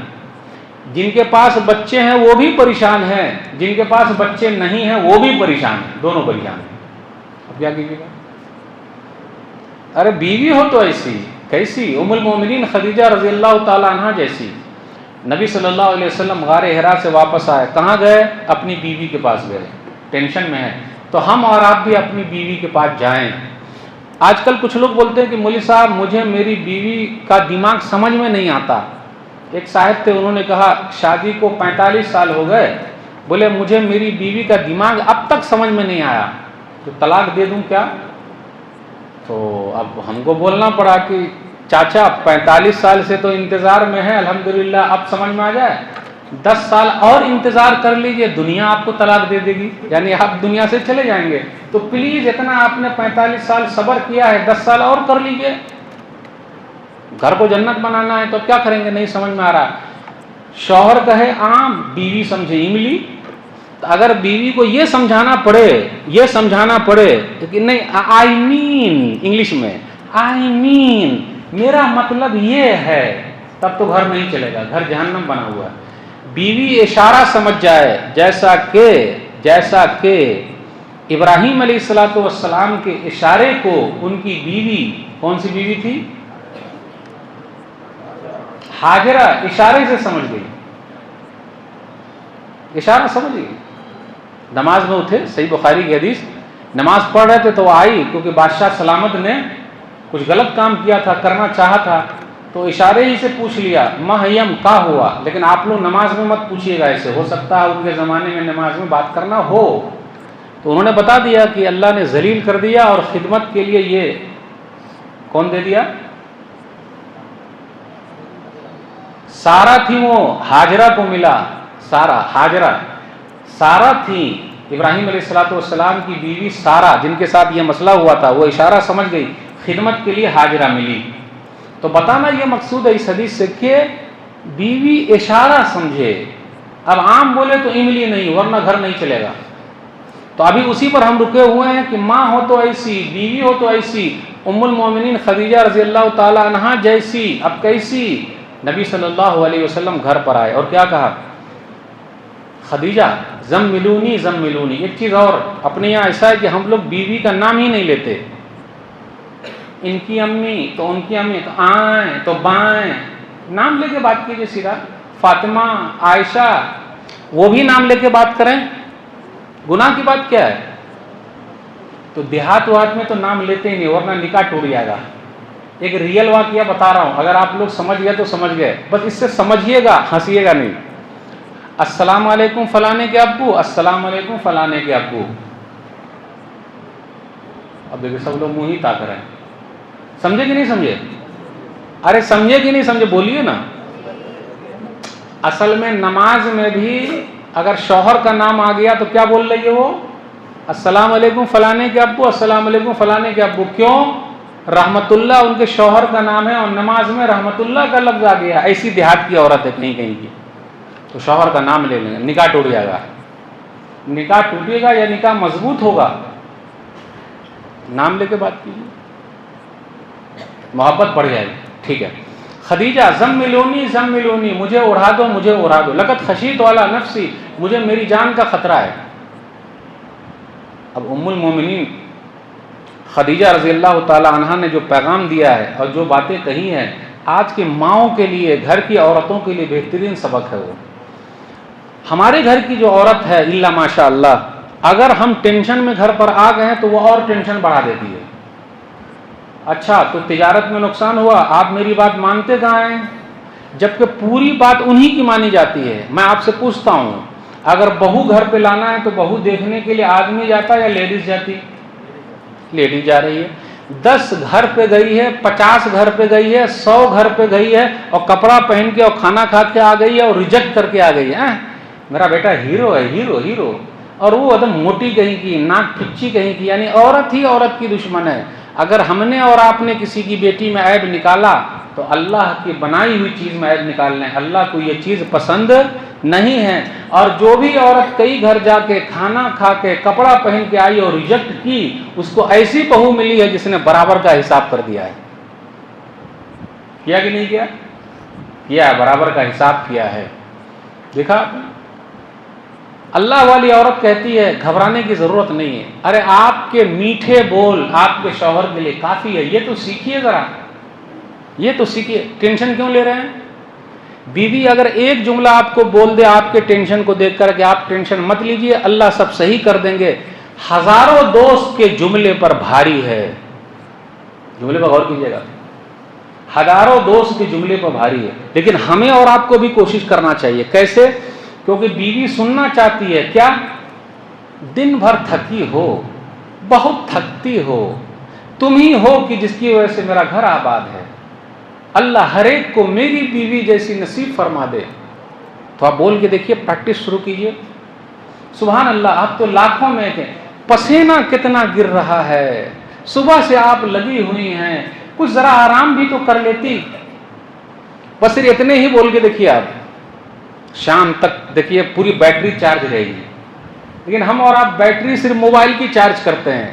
جن کے پاس بچے ہیں وہ بھی پریشان ہیں, جن کے پاس بچے نہیں ہیں وہ بھی پریشان ہیں, دونوں پریشان ہیں. اب کیا کیجیے گا؟ ارے بیوی ہو تو ایسی, کیسی؟ ام المومنین خدیجہ رضی اللہ تعالی عنہا جیسی. نبی صلی اللہ علیہ وسلم غار حرا سے واپس آئے, کہاں گئے؟ اپنی بیوی کے پاس گئے. ٹینشن میں ہے تو ہم اور آپ بھی اپنی بیوی کے پاس جائیں. آج کل کچھ لوگ بولتے ہیں کہ مولوی صاحب مجھے میری بیوی کا دماغ سمجھ میں نہیں آتا. ایک صاحب تھے, انہوں نے کہا شادی کو 45 سال ہو گئے, بولے مجھے میری بیوی کا دماغ اب تک سمجھ میں نہیں آیا, تو طلاق دے دوں کیا؟ تو اب ہم کو بولنا پڑا کہ چاچا 45 سال سے تو انتظار میں ہے, الحمدللہ اب سمجھ میں آ جائے, 10 سال اور انتظار کر لیجئے, دنیا آپ کو طلاق دے دے گی, یعنی آپ دنیا سے چلے جائیں گے. تو پلیز اتنا آپ نے 45 سال صبر کیا ہے, 10 سال اور کر لیجئے. گھر کو جنت بنانا ہے تو کیا کریں گے؟ نہیں سمجھ میں آ رہا. شوہر کہے آم, بیوی سمجھے املی. اگر بیوی کو یہ سمجھانا پڑے کہ نہیں, آئی مین, انگلش میں آئی مین, میرا مطلب یہ ہے, تب تو گھر نہیں چلے گا, گھر جہنم بنا ہوا ہے. بیوی اشارہ سمجھ جائے, جیسا کہ ابراہیم علیہ السلام کے اشارے کو ان کی بیوی, کون سی بیوی تھی؟ ہاجرہ, اشارے سے سمجھ گئی, اشارہ سمجھ گئی. نماز میں اٹھے, صحیح بخاری کی حدیث, نماز پڑھ رہے تھے تو آئی, کیونکہ بادشاہ سلامت نے کچھ غلط کام کیا تھا, کرنا چاہا تھا, تو اشارے ہی سے پوچھ لیا مہیم کا ہوا. لیکن آپ لوگ نماز میں مت پوچھیے گا ایسے, ہو سکتا ہے ان کے زمانے میں نماز میں بات کرنا ہو. تو انہوں نے بتا دیا کہ اللہ نے ذلیل کر دیا, اور خدمت کے لیے یہ کون دے دیا؟ سارا تھی وہ ہاجرہ کو ملا، سارا تھی ابراہیم علیہ والسلام کی بیوی سارا، جن کے ساتھ یہ مسئلہ ہوا تھا، وہ اشارہ سمجھ گئی، خدمت کے لیے ہاجرہ ملی۔ تو بتانا یہ مقصود ہے اس حدیث سے کہ بیوی اشارہ سمجھے، اب عام بولے تو املی نہیں، ورنہ گھر نہیں چلے گا۔ تو ابھی اسی پر ہم رکے ہوئے ہیں کہ ماں ہو تو ایسی، بیوی ہو تو ایسی، ام المومنین خدیجہ رضی اللہ تعالی عنہا جیسی، اب کیسی؟ نبی صلی اللہ علیہ وسلم گھر پر آئے اور کیا کہا؟ خدیجہ زملونی زملونی۔ ایک چیز اور، اپنے یہاں ایسا ہے کہ ہم لوگ بیوی کا نام ہی نہیں لیتے، ان کی امی تو ان کی امی، تو آئیں تو بائیں، نام لے کے بات کیجیے سیدھا۔ فاطمہ، عائشہ، وہ بھی نام لے کے بات کریں، گناہ کی بات کیا ہے؟ تو دیہات وہات میں تو نام لیتے ہی نہیں، ورنہ نکاح ٹوٹ جائے گا۔ ایک ریئل واقعہ بتا رہا ہوں، اگر آپ لوگ سمجھ گئے تو سمجھ گئے، بس اس سے سمجھیے گا، ہنسیے گا نہیں۔ السلام علیکم فلانے کے ابو، السلام علیکم فلانے کے ابو۔ اب دیکھیں سب لوگ منہ ہی تاک رہے ہیں، سمجھے کہ نہیں سمجھے؟ ارے سمجھے کہ نہیں سمجھے بولیے نا۔ اصل میں نماز میں بھی اگر شوہر کا نام آ گیا تو کیا بول رہی ہے وہ؟ السلام علیکم فلانے کے ابو، السلام علیکم فلانے کے ابو۔ کیوں؟ رحمت اللہ ان کے شوہر کا نام ہے اور نماز میں رحمت اللہ کا لفظ آ گیا۔ ایسی دیہات کی عورت ہے کہیں کہیں کی، تو شوہر کا نام لے لیں گے، نکاح ٹوٹ جائے گا۔ نکاح ٹوٹے گا یا نکاح مضبوط ہوگا؟ نام لے کے بات کیجیے، محبت بڑھ جائے گی۔ ٹھیک ہے، خدیجہ زملونی زملونی، مجھے اڑا دو مجھے اڑا دو، لقد خشیت علی نفسی، مجھے میری جان کا خطرہ ہے۔ اب ام المومنین خدیجہ رضی اللہ تعالی عنہا نے جو پیغام دیا ہے اور جو باتیں کہی ہیں، آج کے ماؤں کے لیے، گھر کی عورتوں کے لیے بہترین سبق ہے وہ۔ ہمارے گھر کی جو عورت ہے الا ماشاء اللہ، اگر ہم ٹینشن میں گھر پر آ گئے ہیں تو وہ اور ٹینشن بڑھا دیتی ہے۔ اچھا تو تجارت میں نقصان ہوا، آپ میری بات مانتے کہاں ہیں؟ جبکہ پوری بات انہی کی مانی جاتی ہے۔ میں آپ سے پوچھتا ہوں، اگر بہو گھر پہ لانا ہے تو بہو دیکھنے کے لیے آدمی جاتا ہے یا لیڈیز جاتی؟ لیڈیز جا رہی ہے۔ 10 گھر پہ گئی ہے، 50 گھر پہ گئی ہے، 100 گھر پہ گئی ہے، اور کپڑا پہن کے اور کھانا کھا کے آ گئی ہے اور ریجیکٹ کر کے آ گئی ہے۔ میرا بیٹا ہیرو ہے، ہیرو ہیرو، اور وہ ایک دم موٹی کہیں کی، ناک پھچی کہیں کی، یعنی عورت ہی عورت کی دشمن ہے۔ اگر ہم نے اور آپ نے کسی کی بیٹی میں عیب نکالا تو اللہ کی بنائی ہوئی چیز میں عیب نکالنا ہے، اللہ کو یہ چیز پسند نہیں ہے۔ اور جو بھی عورت کئی گھر جا کے کھانا کھا کے کپڑا پہن کے آئی اور ریجیکٹ کی، اس کو ایسی بہو ملی ہے جس نے برابر کا حساب کر دیا ہے۔ کیا کہ نہیں کیا؟ کیا، برابر کا حساب کیا ہے۔ دیکھا آپ نے؟ اللہ والی عورت کہتی ہے گھبرانے کی ضرورت نہیں ہے۔ ارے آپ کے میٹھے بول آپ کے شوہر کے لیے کافی ہے، یہ تو سیکھیے ذرا، یہ تو سیکھیے۔ ٹینشن کیوں لے رہے ہیں؟ بیوی اگر ایک جملہ آپ کو بول دے آپ کے ٹینشن کو دیکھ کر کہ آپ ٹینشن مت لیجئے، اللہ سب صحیح کر دیں گے، ہزاروں دوست کے جملے پر بھاری ہے۔ جملے پر غور کیجئے گا، ہزاروں دوست کے جملے پر بھاری ہے، لیکن ہمیں اور آپ کو بھی کوشش کرنا چاہیے۔ کیسے؟ کیونکہ بیوی سننا چاہتی ہے کیا؟ دن بھر تھکی ہو، بہت تھکتی ہو، تم ہی ہو کہ جس کی وجہ سے میرا گھر آباد ہے، اللہ ہر ایک کو میری بیوی جیسی نصیب فرما دے۔ تو آپ بول کے دیکھیے، پریکٹس شروع کیجئے۔ سبحان اللہ، آپ تو لاکھوں میں تھے، پسینہ کتنا گر رہا ہے، صبح سے آپ لگی ہوئی ہیں، کچھ ذرا آرام بھی تو کر لیتی۔ بس صرف اتنے ہی بول کے دیکھیے، آپ شام تک دیکھیے پوری بیٹری چارج رہے گی۔ لیکن ہم اور آپ بیٹری صرف موبائل کی چارج کرتے ہیں،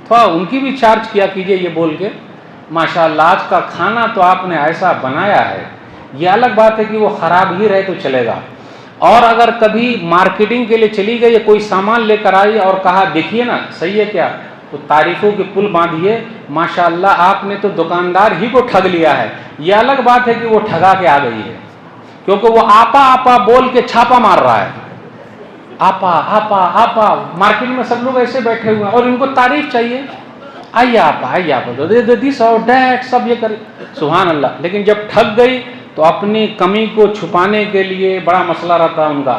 تھوڑا ان کی بھی چارج کیا کیجئے یہ بول کے ماشاءاللہ آج کا کھانا تو آپ نے ایسا بنایا ہے، یہ الگ بات ہے کہ وہ خراب ہی رہے تو چلے گا۔ اور اگر کبھی مارکیٹنگ کے لیے چلی گئی، کوئی سامان لے کر آئی اور کہا دیکھیے نا صحیح ہے کیا، تو تعریفوں کے پل باندھیے، ماشاءاللہ آپ نے تو دکاندار ہی کو ٹھگ لیا ہے۔ یہ الگ بات ہے کہ وہ ٹھگا کے آ گئی ہے، کیونکہ وہ آپا آپا بول کے چھاپا مار رہا ہے۔ آپا آپا آپا، مارکیٹ میں سب لوگ ایسے بیٹھے ہوئے ہیں اور ان کو تعریف چاہیے، آئیے آپا آئیے آپا، دس اور ڈیٹ سب یہ کرے، سبحان اللہ۔ لیکن جب ٹھگ گئی تو اپنی کمی کو چھپانے کے لیے بڑا مسئلہ رہتا ہے ان کا،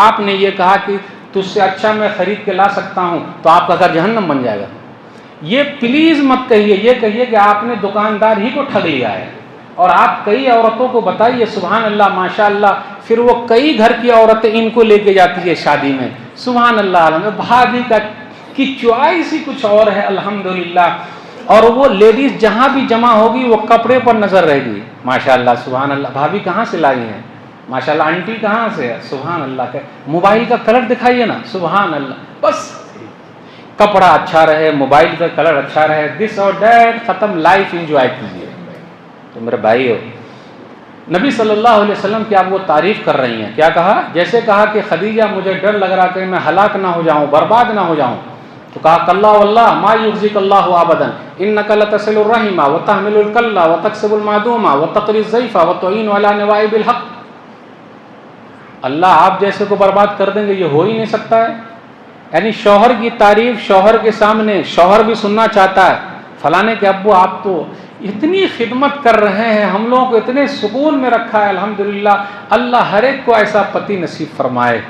آپ نے یہ کہا کہ تجھ سے اچھا میں خرید کے لا سکتا ہوں، تو آپ کا گھر جہنم بن جائے گا۔ یہ پلیز مت کہیے، یہ کہیے کہ آپ نے دکاندار ہی کو ٹھگ لیا ہے، اور آپ کئی عورتوں کو بتائیے سبحان اللہ ماشاء اللہ، پھر وہ کئی گھر کی عورتیں ان کو لے کے جاتی ہے شادی میں، سبحان اللہ، بھابھی کی چوائس ہی کچھ اور ہے الحمدللہ، اور وہ لیڈیز جہاں بھی جمع ہوگی وہ کپڑے پر نظر رہے گی، ماشاء اللہ سبحان اللہ، بھابھی کہاں سے لائی ہیں، ماشاء اللہ آنٹی کہاں سے ہے، سبحان اللہ، موبائل کا کلر دکھائیے نا، سبحان اللہ، بس کپڑا اچھا رہے، موبائل کا کلر اچھا رہے، دس اور دیٹ، ختم، لائف انجوائے کیجیے۔ تو میرے بھائی ہو، نبی صلی اللہ علیہ وسلم کی آپ وہ تعریف کر رہی ہیں، کیا کہا؟ جیسے کہا کہ خدیجہ مجھے ڈر لگ رہا کہ میں ہلاک نہ ہو جاؤں، برباد نہ ہو جاؤں، تو کہا کلا واللہ ما یخزیک اللہ ابدا انک لتصل الرحم وتحمل الکل وتکسب المعدوم وتقری الضیف وتعین علی نوائب الحق، اللہ آپ جیسے کو برباد کر دیں گے، یہ ہو ہی نہیں سکتا ہے۔ یعنی شوہر کی تعریف شوہر کے سامنے شوہر بھی سننا چاہتا ہے، فلانے کے ابو آپ تو اتنی خدمت کر رہے ہیں، ہم لوگوں کو اتنے سکون میں رکھا ہے، الحمدللہ، اللہ ہر ایک کو ایسا پتی نصیب فرمائے،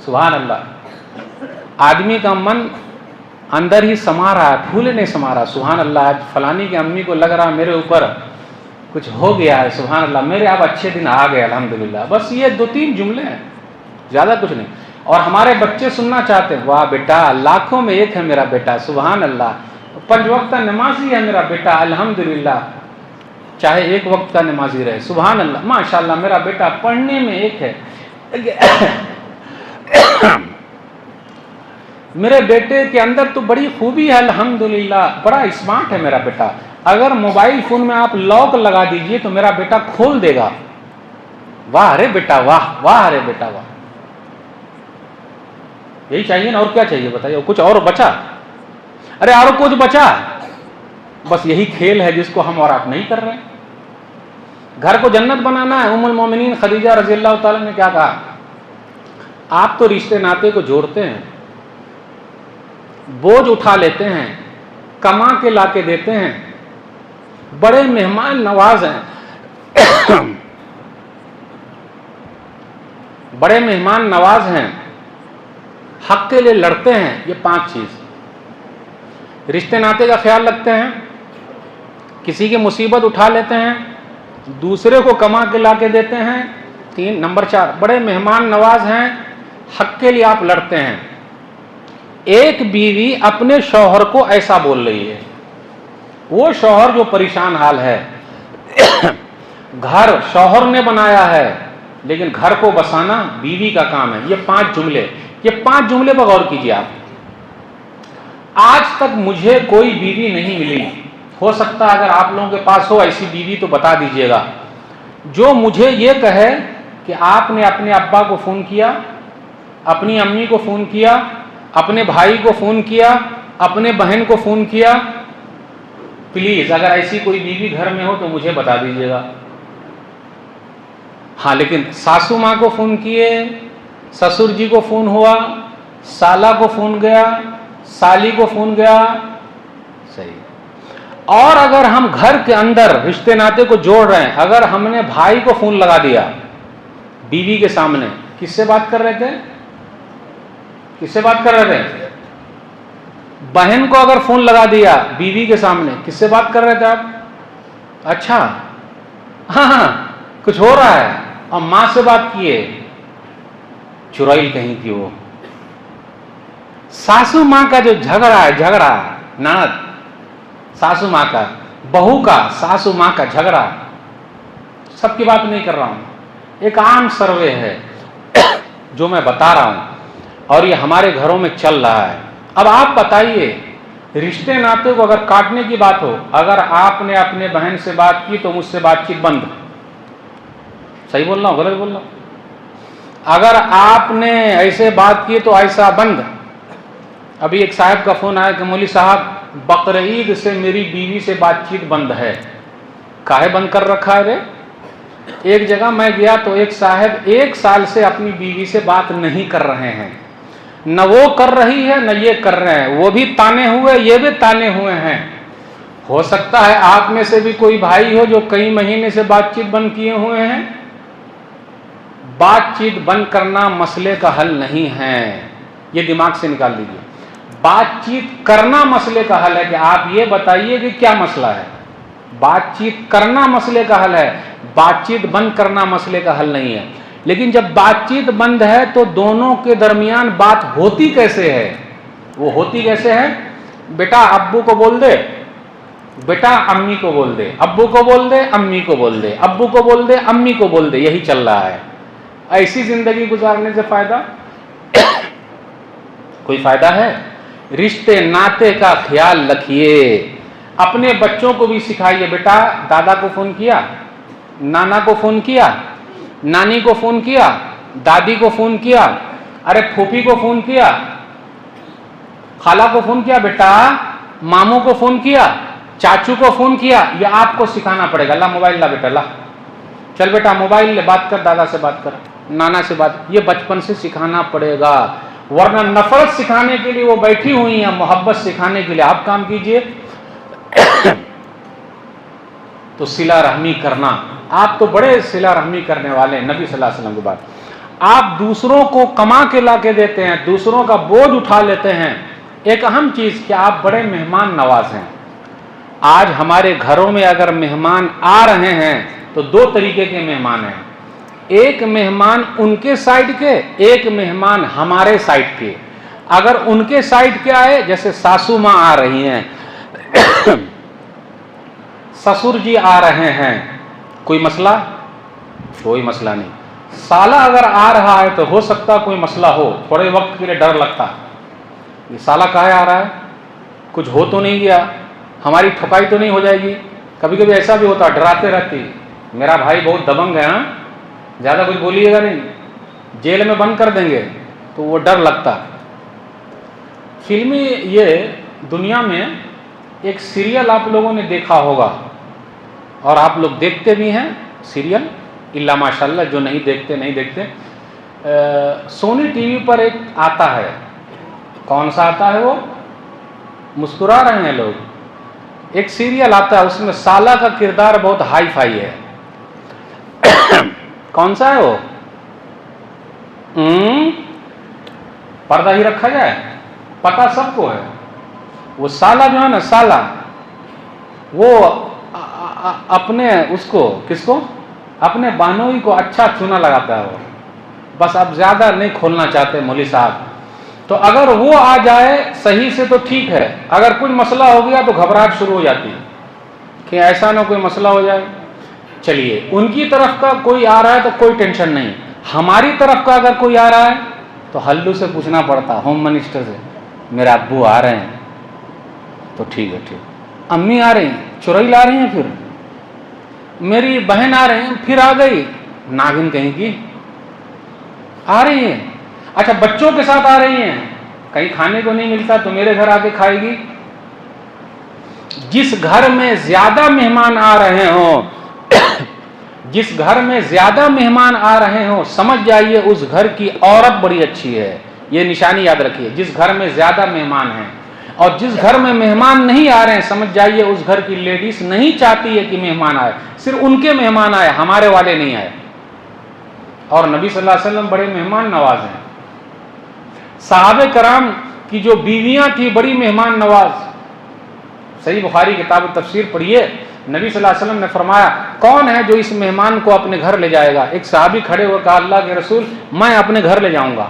سبحان اللہ۔ آدمی کا من اندر ہی سما رہا ہے، پھول نہیں سما رہا، سبحان اللہ، آج فلانی کی امی کو لگ رہا میرے اوپر کچھ ہو گیا ہے، سبحان اللہ، میرے اب اچھے دن آ گئے الحمدللہ، بس یہ 2-3 جملے ہیں، زیادہ کچھ نہیں، اور ہمارے بچے سننا چاہتے ہیں، واہ بیٹا لاکھوں میں ایک ہے میرا بیٹا، سبحان اللہ، 5 وقت کا نمازی ہے میرا بیٹا الحمدللہ، چاہے 1 وقت کا نمازی رہے، سبحان اللہ، ماشاءاللہ میرا بیٹا پڑھنے میں ایک ہے، میرے بیٹے کے اندر تو بڑی خوبی ہے الحمدللہ، بڑا اسمارٹ ہے میرا بیٹا، اگر موبائل فون میں آپ لاک لگا دیجئے تو میرا بیٹا کھول دے گا، واہ ارے بیٹا واہ، واہ ارے بیٹا واہ، یہی چاہیے نا، اور کیا چاہیے بتائیے، کچھ اور بچا؟ ارے اور کچھ بچا؟ بس یہی کھیل ہے جس کو ہم اور آپ نہیں کر رہے ہیں۔ گھر کو جنت بنانا ہے، ام المومنین خدیجہ رضی اللہ تعالیٰ نے کیا کہا؟ آپ تو رشتے ناطے کو جوڑتے ہیں، بوجھ اٹھا لیتے ہیں، کما کے لا کے دیتے ہیں، بڑے مہمان نواز ہیں، بڑے مہمان نواز ہیں، حق کے لیے لڑتے ہیں، یہ 5 چیز، رشتے ناطے کا خیال رکھتے ہیں، کسی کی مصیبت اٹھا لیتے ہیں، دوسرے کو کما کے لا کے دیتے ہیں، 3 نمبر 4 بڑے مہمان نواز ہیں، حق کے لیے آپ لڑتے ہیں۔ ایک بیوی اپنے شوہر کو ایسا بول رہی ہے، وہ شوہر جو پریشان حال ہے، گھر شوہر نے بنایا ہے لیکن گھر کو بسانا بیوی کا کام ہے، یہ 5 جملے، یہ 5 جملے پر غور کیجیے آپ۔ آج تک مجھے کوئی بیوی نہیں ملی، ہو سکتا ہے اگر آپ لوگوں کے پاس ہو ایسی بیوی تو بتا دیجئے گا، جو مجھے یہ کہے کہ آپ نے اپنے ابا کو فون کیا، اپنی امی کو فون کیا، اپنے بھائی کو فون کیا، اپنے بہن کو فون کیا، پلیز اگر ایسی کوئی بیوی گھر میں ہو تو مجھے بتا دیجئے گا۔ ہاں لیکن ساسو ماں کو فون کیے، سسر جی کو فون ہوا، سالہ کو فون گیا، سالی کو فون گیا، صحیح۔ اور اگر ہم گھر کے اندر رشتے ناطے کو جوڑ رہے ہیں، اگر ہم نے بھائی کو فون لگا دیا بیوی کے سامنے، کس سے بات کر رہے تھے؟ کس سے بات کر رہے تھے؟ بہن کو اگر فون لگا دیا بیوی کے سامنے، کس سے بات کر رہے تھے آپ؟ اچھا ہاں کچھ ہو رہا ہے، اور ماں سے بات کیے، چرائیل کہیں کی وہ ساسو ماں کا جو جھگڑا ہے، جھگڑا نند ساسو ماں کا، بہو کا ساسو ماں کا جھگڑا، سب کی بات نہیں کر رہا ہوں، ایک عام سروے ہے جو میں بتا رہا ہوں، اور یہ ہمارے گھروں میں چل رہا ہے۔ اب آپ بتائیے، رشتے ناطے کو اگر کاٹنے کی بات ہو، اگر آپ نے اپنے بہن سے بات کی تو مجھ سے بات چیت بند، صحیح بول رہا ہوں غلط بول رہا ہوں؟ اگر آپ نے ایسے بات کی تو ایسا بند۔ ابھی ایک صاحب کا فون آیا کہ مولوی صاحب بقرعید سے میری بیوی سے بات چیت بند ہے، کاہے بند کر رکھا ہے رے؟ ایک جگہ میں گیا تو ایک صاحب 1 سال سے اپنی بیوی سے بات نہیں کر رہے ہیں، نہ وہ کر رہی ہے نہ یہ کر رہے ہیں، وہ بھی تانے ہوئے یہ بھی تانے ہوئے ہیں۔ ہو سکتا ہے آپ میں سے بھی کوئی بھائی ہو جو کئی مہینے سے بات چیت بند کیے ہوئے ہیں۔ بات چیت بند کرنا مسئلے کا حل نہیں ہے، یہ دماغ سے نکال دیجیے۔ بات چیت کرنا مسئلے کا حل ہے کہ آپ یہ بتائیے کہ کیا مسئلہ ہے. بات چیت کرنا مسئلے کا حل ہے, بات چیت بند کرنا مسئلے کا حل نہیں ہے. لیکن جب بات چیت بند ہے تو دونوں کے درمیان بات ہوتی کیسے ہے؟ وہ ہوتی کیسے ہے؟ بیٹا ابو کو بول دے, بیٹا امی کو بول دے, ابو کو بول دے, امی کو بول دے, ابو کو بول دے, امی کو بول دے, یہی چل رہا ہے. ایسی زندگی گزارنے سے فائدہ کوئی فائدہ ہے؟ رشتے ناطے کا خیال رکھیے. اپنے بچوں کو بھی سکھائیے, بیٹا دادا کو فون کیا, نانا کو فون کیا, نانی کو فون کیا, دادی کو فون کیا, ارے پھوپھی کو فون کیا, خالہ کو فون کیا, بیٹا ماموں کو فون کیا, چاچو کو فون کیا. یہ آپ کو سکھانا پڑے گا. لا موبائل لا بیٹا, لا چل بیٹا موبائل لے, بات کر, دادا سے بات کر, نانا سے بات. یہ بچپن سے سکھانا پڑے گا, ورنہ نفرت سکھانے کے لیے وہ بیٹھی ہوئی ہیں, محبت سکھانے کے لیے آپ کام کیجئے. تو صلہ رحمی کرنا, آپ تو بڑے صلہ رحمی کرنے والے ہیں نبی صلی اللہ علیہ وسلم کے بعد. آپ دوسروں کو کما کے لا کے دیتے ہیں, دوسروں کا بوجھ اٹھا لیتے ہیں. ایک اہم چیز کہ آپ بڑے مہمان نواز ہیں. آج ہمارے گھروں میں اگر مہمان آ رہے ہیں تو دو طریقے کے مہمان ہیں. ایک مہمان ان کے سائڈ کے, ایک مہمان ہمارے سائڈ کے. اگر ان کے سائڈ کے آئے, جیسے ساسو ماں آ رہی ہیں, سسر جی آ رہے ہیں, کوئی مسئلہ؟ کوئی مسئلہ نہیں. سالہ اگر آ رہا ہے تو ہو سکتا کوئی مسئلہ ہو, تھوڑے وقت کے لیے ڈر لگتا, یہ سالہ کہاں آ رہا ہے, کچھ ہو تو نہیں گیا, ہماری ٹھکائی تو نہیں ہو جائے گی. کبھی کبھی ایسا بھی ہوتا, ڈراتے رہتی, میرا بھائی بہت دبنگ ہے, زیادہ کچھ بولیے گا نہیں, جیل میں بند کر دیں گے, تو وہ ڈر لگتا. فلمی یہ دنیا میں ایک سیریل آپ لوگوں نے دیکھا ہوگا, اور آپ لوگ دیکھتے بھی ہیں سیریل, اللہ ماشاء اللہ, جو نہیں دیکھتے نہیں دیکھتے. سونی ٹی وی پر ایک آتا ہے, کون سا آتا ہے وہ؟ مسکرا رہے ہیں لوگ. ایک سیریل آتا ہے, اس میں سالہ کا کردار بہت ہائی فائی ہے. کون سا ہے وہ؟ پردہ ہی رکھا جائے, پتہ سب کو ہے. وہ سالہ جو ہے نا, سالہ, وہ اپنے اس کو, کس کو, اپنے بہنوئی کو اچھا چونا لگاتا ہے وہ, بس اب زیادہ نہیں کھولنا چاہتے مولوی صاحب. تو اگر وہ آ جائے صحیح سے تو ٹھیک ہے, اگر کوئی مسئلہ ہو گیا تو گھبراہٹ شروع ہو جاتی ہے کہ ایسا نہ کوئی مسئلہ ہو جائے. چلیے, ان کی طرف کا کوئی آ رہا ہے تو کوئی ٹینشن نہیں, ہماری طرف کا اگر کوئی آ رہا ہے تو ہلو سے پوچھنا پڑتا, ہوم منسٹر سے, میرے ابو آ رہے ہیں تو ٹھیک ہے, ٹھیک, امی آ رہی ہیں, چرئی لا رہی ہیں, پھر میری بہن آ رہی ہیں, پھر آ گئی, ناگن کہیں کی آ رہی ہیں. اچھا بچوں کے ساتھ آ رہی ہیں, کہیں کھانے کو نہیں ملتا تو میرے گھر آ کے کھائے گی. جس گھر میں زیادہ مہمان آ رہے ہوں, جس گھر میں زیادہ مہمان آ رہے ہوں, سمجھ جائیے اس گھر کی عورت بڑی اچھی ہے. یہ نشانی یاد رکھیے, جس گھر میں زیادہ مہمان ہیں. اور جس گھر میں مہمان نہیں آ رہے ہیں, سمجھ جائیے اس گھر کی لیڈیز نہیں چاہتی ہے کہ مہمان آئے, صرف ان کے مہمان آئے, ہمارے والے نہیں آئے. اور نبی صلی اللہ علیہ وسلم بڑے مہمان نواز ہیں. صحابہ کرام کی جو بیویاں تھیں بڑی مہمان نواز. صحیح بخاری کتاب تفسیر پڑھیے, نبی صلی اللہ علیہ وسلم نے فرمایا, کون ہے جو اس مہمان کو اپنے گھر لے جائے گا؟ ایک صحابی کھڑے ہوئے کہا, اللہ کے رسول, میں اپنے گھر لے جاؤں گا.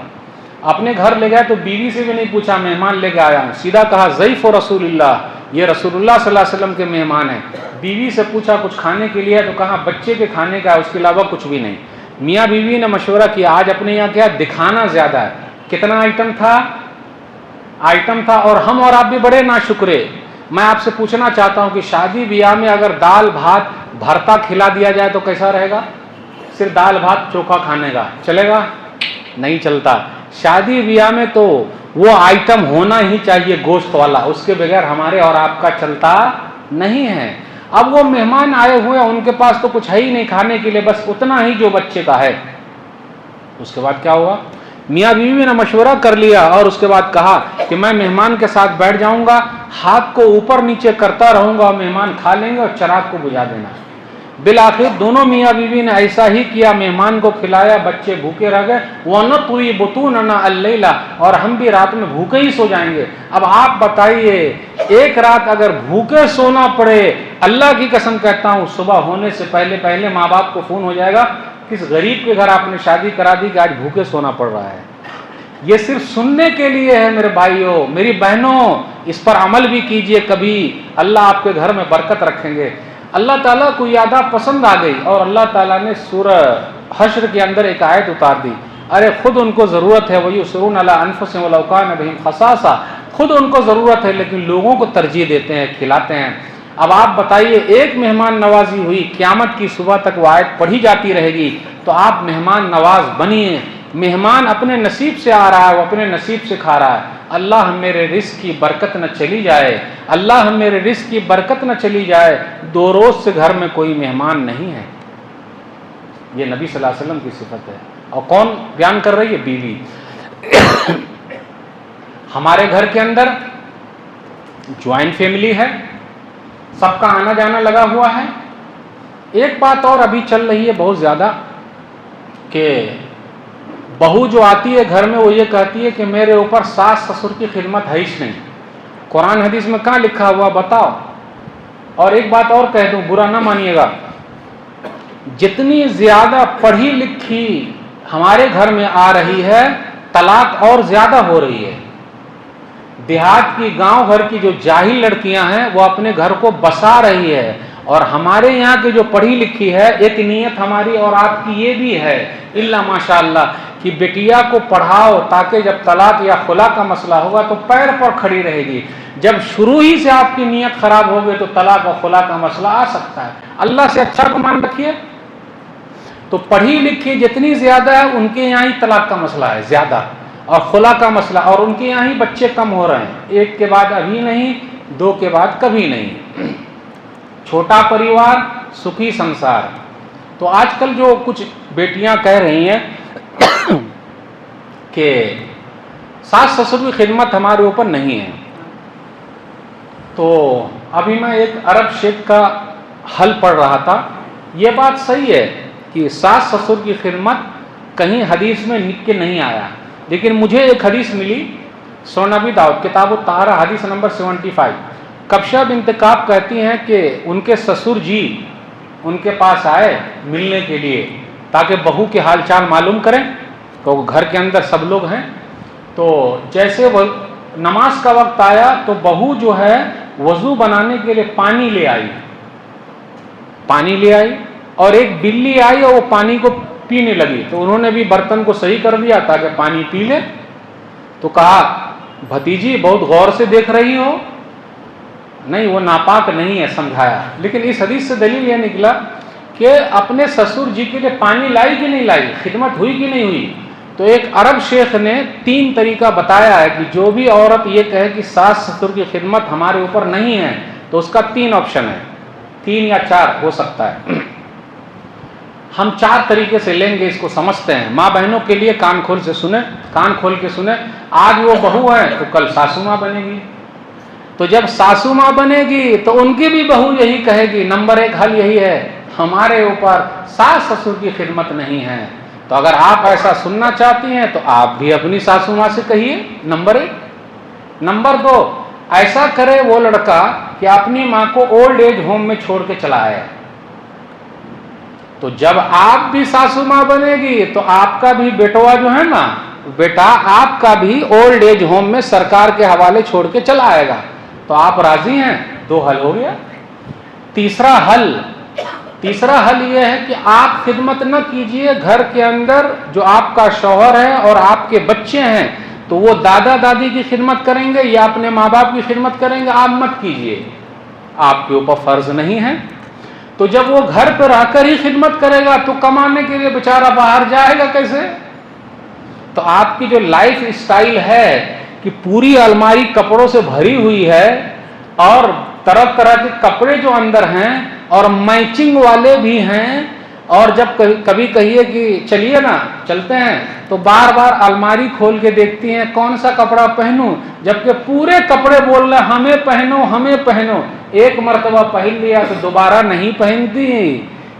اپنے گھر لے گئے تو بیوی سے بھی نہیں پوچھا, مہمان لے کے آیا ہوں, سیدھا کہا ضیف رسول اللہ, یہ رسول اللہ صلی اللہ علیہ وسلم کے مہمان ہیں. بیوی سے پوچھا کچھ کھانے کے لیے, تو کہا بچے کے کھانے کا ہے, اس کے علاوہ کچھ بھی نہیں. میاں بیوی نے مشورہ کیا, آج اپنے یہاں کیا دکھانا زیادہ ہے. کتنا آئٹم تھا؟ آئٹم تھا. اور ہم اور آپ بھی بڑے ناشکرے. میں آپ سے پوچھنا چاہتا ہوں کہ شادی بیاہ میں اگر دال بھات بھرتا کھلا دیا جائے تو کیسا رہے گا؟ صرف دال بھات چوکھا کھانے کا چلے گا؟ نہیں چلتا. شادی بیاہ میں تو وہ آئٹم ہونا ہی چاہیے گوشت والا, اس کے بغیر ہمارے اور آپ کا چلتا نہیں ہے. اب وہ مہمان آئے ہوئے ہیں, ان کے پاس تو کچھ ہے ہی نہیں کھانے کے لیے, بس اتنا ہی جو بچے کا ہے. اس کے بعد کیا ہوا؟ میاں بیوی نے مشورہ کر لیا اور اس کے بعد کہا کہ میں مہمان کے ساتھ بیٹھ جاؤں گا, ہاتھ کو اوپر نیچے کرتا رہوں گا, مہمان کھا لیں گے اور چراغ کو بجھا دینا. بالآخر دونوں میاں بیوی نے ایسا ہی کیا، مہمان کو کھلایا، بچے بھوکے رہ گئے، وَنَطْوِي بُطُونَنَا اللَّيْلَ، اور ہم بھی رات میں بھوکے ہی سو جائیں گے۔ اب آپ بتائیے، ایک رات اگر بھوکے سونا پڑے، اللہ کی قسم کہتا ہوں صبح ہونے سے پہلے پہلے ماں باپ کو فون ہو جائے گا، کس غریب کے گھر آپ نے شادی کرا دی کہ آج بھوکے سونا پڑ رہا ہے۔ یہ صرف سننے کے لیے ہے میرے بھائیوں، میری بہنوں، اس پر عمل بھی کیجئے، کبھی اللہ آپ کے گھر میں برکت رکھیں گے۔ اللہ تعالیٰ کو یہ عادت پسند آ گئی اور اللہ تعالیٰ نے سورہ حشر کے اندر ایک آیت اتار دی، ارے خود ان کو ضرورت ہے، وَيُؤْثِرُونَ عَلَىٰ أَنفُسِهِمْ وَلَوْ كَانَ بِهِمْ خَصَاصَةٌ، خود ان کو ضرورت ہے لیکن لوگوں کو ترجیح دیتے ہیں، کھلاتے ہیں۔ اب آپ بتائیے، ایک مہمان نوازی ہوئی، قیامت کی صبح تک وہ آیت پڑھی جاتی رہے گی، تو آپ مہمان نواز بنیے۔ مہمان اپنے نصیب سے آ رہا ہے، وہ اپنے نصیب سے کھا رہا ہے۔ اللہ میرے رزق کی برکت نہ چلی جائے، اللہ میرے رزق کی برکت نہ چلی جائے، 2 روز سے گھر میں کوئی مہمان نہیں ہے۔ یہ نبی صلی اللہ علیہ وسلم کی صفت ہے۔ اور کون بیان کر رہی ہے؟ بیوی۔ ہمارے گھر کے اندر جوائنٹ فیملی ہے، سب کا آنا جانا لگا ہوا ہے۔ ایک بات اور ابھی چل رہی ہے بہت زیادہ کہ بہو جو آتی ہے گھر میں وہ یہ کہتی ہے کہ میرے اوپر ساس سسر کی خدمت ہے ہی نہیں۔ قرآن حدیث میں کہاں لکھا ہوا بتاؤ؟ اور ایک بات اور کہہ دوں، برا نہ مانیے گا، جتنی زیادہ پڑھی لکھی ہمارے گھر میں آ رہی ہے، طلاق اور زیادہ ہو رہی ہے۔ دیہات کی، گاؤں گھر کی جو جاہل لڑکیاں ہیں وہ اپنے گھر کو بسا رہی ہے، اور ہمارے یہاں کی جو پڑھی لکھی ہے، ایک نیت ہماری اور آپ کی یہ بھی ہے الا ماشاء اللہ کہ بیٹیا کو پڑھاؤ تاکہ جب طلاق یا خلا کا مسئلہ ہوگا تو پیر پر کھڑی رہے گی۔ جب شروع ہی سے آپ کی نیت خراب ہو گئی تو طلاق اور خلا کا مسئلہ آ سکتا ہے۔ اللہ سے اچھا گمان رکھیے۔ تو پڑھی لکھی جتنی زیادہ ہے ان کے یہاں ہی طلاق کا مسئلہ ہے زیادہ، اور خلا کا مسئلہ، اور ان کے یہاں ہی بچے کم ہو رہے ہیں، 1 کے بعد ابھی نہیں، 2 کے بعد کبھی نہیں۔ چھوٹا پریوار سکھی سنسار۔ تو آج کل جو کچھ بیٹیاں کہہ رہی ہیں کہ ساس سسر کی خدمت ہمارے اوپر نہیں ہے، تو ابھی میں ایک عرب شیخ کا حل پڑھ رہا تھا۔ یہ بات صحیح ہے کہ ساس سسر کی خدمت کہیں حدیث میں لکھ کے نہیں آیا، لیکن مجھے ایک حدیث ملی سنن ابی داؤد کتاب الطہارہ حدیث نمبر 75۔ کبشہ بنت کعب کہتی ہیں کہ ان کے سسر جی ان کے پاس آئے ملنے کے لیے تاکہ بہو کے حال چال معلوم کریں، تو گھر کے اندر سب لوگ ہیں۔ تو جیسے وہ نماز کا وقت آیا تو بہو جو ہے وضو بنانے کے لیے پانی لے آئی، اور ایک بلی آئی اور وہ پانی کو پینے لگی، تو انہوں نے بھی برتن کو صحیح کر دیا تاکہ پانی پی لے۔ تو کہا بھتیجی بہت غور سے دیکھ رہی ہو، نہیں وہ ناپاک نہیں ہے، سمجھایا۔ لیکن اس حدیث سے دلیل یہ نکلا کہ اپنے سسر جی کے لیے پانی لائی کہ نہیں لائی، خدمت ہوئی کہ نہیں ہوئی۔ تو ایک عرب شیخ نے 3 طریقہ بتایا ہے کہ جو بھی عورت یہ کہے کہ ساس سسر کی خدمت ہمارے اوپر نہیں ہے تو اس کا 3 آپشن ہے، 3 یا 4 ہو سکتا ہے۔ ہم 4 طریقے سے لیں گے، اس کو سمجھتے ہیں۔ ماں بہنوں کے لیے کان کھول کے سنیں۔ آج وہ بہو ہے تو کل ساسو ماں بنے گی، تو جب ساسو ماں بنے گی تو ان کی بھی بہو یہی کہے گی، نمبر 1 حل یہی ہے، ہمارے اوپر ساس سسر کی خدمت نہیں ہے۔ تو اگر آپ ایسا سننا چاہتی ہیں تو آپ بھی اپنی ساسو ماں سے کہیے، نمبر 1۔ نمبر 2، ایسا کرے وہ لڑکا کہ اپنی ماں کو اولڈ ایج ہوم میں چھوڑ کے چلا آئے، تو جب آپ بھی ساسو ماں بنے گی تو آپ کا بھی بیٹوا جو ہے نا، بیٹا آپ کا بھی اولڈ ایج ہوم میں سرکار کے حوالے چھوڑ کے چلا آئے گا۔ تو آپ راضی ہیں؟ 2 حل ہو گیا۔ تیسرا حل یہ ہے کہ آپ خدمت نہ کیجئے، گھر کے اندر جو آپ کا شوہر ہے اور آپ کے بچے ہیں تو وہ دادا دادی کی خدمت کریں گے یا اپنے ماں باپ کی خدمت کریں گے، آپ مت کیجئے، آپ کے اوپر فرض نہیں ہے۔ تو جب وہ گھر پہ رہ کر ہی خدمت کرے گا تو کمانے کے لیے بیچارہ باہر جائے گا کیسے؟ تو آپ کی جو لائف اسٹائل ہے کہ پوری الماری کپڑوں سے بھری ہوئی ہے اور طرح طرح کے کپڑے جو اندر ہیں اور میچنگ والے بھی ہیں، اور جب کبھی کہیے کہ چلیے نا چلتے ہیں تو بار بار الماری کھول کے دیکھتی ہیں کون سا کپڑا پہنوں، جبکہ پورے کپڑے بول رہے ہمیں پہنو ہمیں پہنو، ایک مرتبہ پہن لیا تو دوبارہ نہیں پہنتی،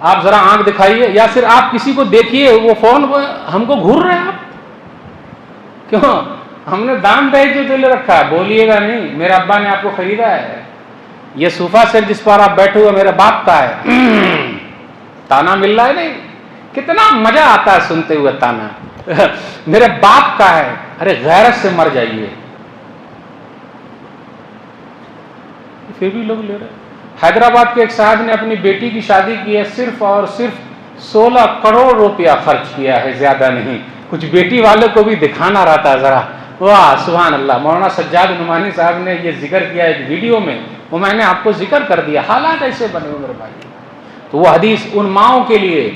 آپ ذرا آنکھ دکھائیے یا پھر آپ کسی کو دیکھیے وہ فون ہم کو گھور رہے ہیں آپ کیوں؟ ہم نے دام دہیج جو لے رکھا ہے، بولیے گا نہیں میرے ابا نے آپ کو خریدا ہے، یہ صوفہ سیٹ جس پر آپ بیٹھے ہوئے میرے باپ کا ہے، تانا مل رہا ہے نہیں؟ کتنا مزہ آتا ہے سنتے ہوئے تانا، میرے باپ کا ہے، ارے غیرت سے مر جائیے، پھر بھی لوگ لے رہے۔ حیدرآباد کے ایک صاحب نے اپنی بیٹی کی شادی کی ہے، صرف اور صرف 16 کروڑ روپیہ خرچ کیا ہے، زیادہ نہیں، کچھ بیٹی والوں کو بھی دکھانا رہتا ہے ذرا، واہ سبحان اللہ۔ مولانا سجاد نعمانی صاحب نے یہ ذکر کیا ایک ویڈیو میں، وہ میں نے آپ کو ذکر کر دیا، حالات ایسے بنے ہوئے میرے بھائی۔ تو وہ حدیث ان ماؤں کے لیے،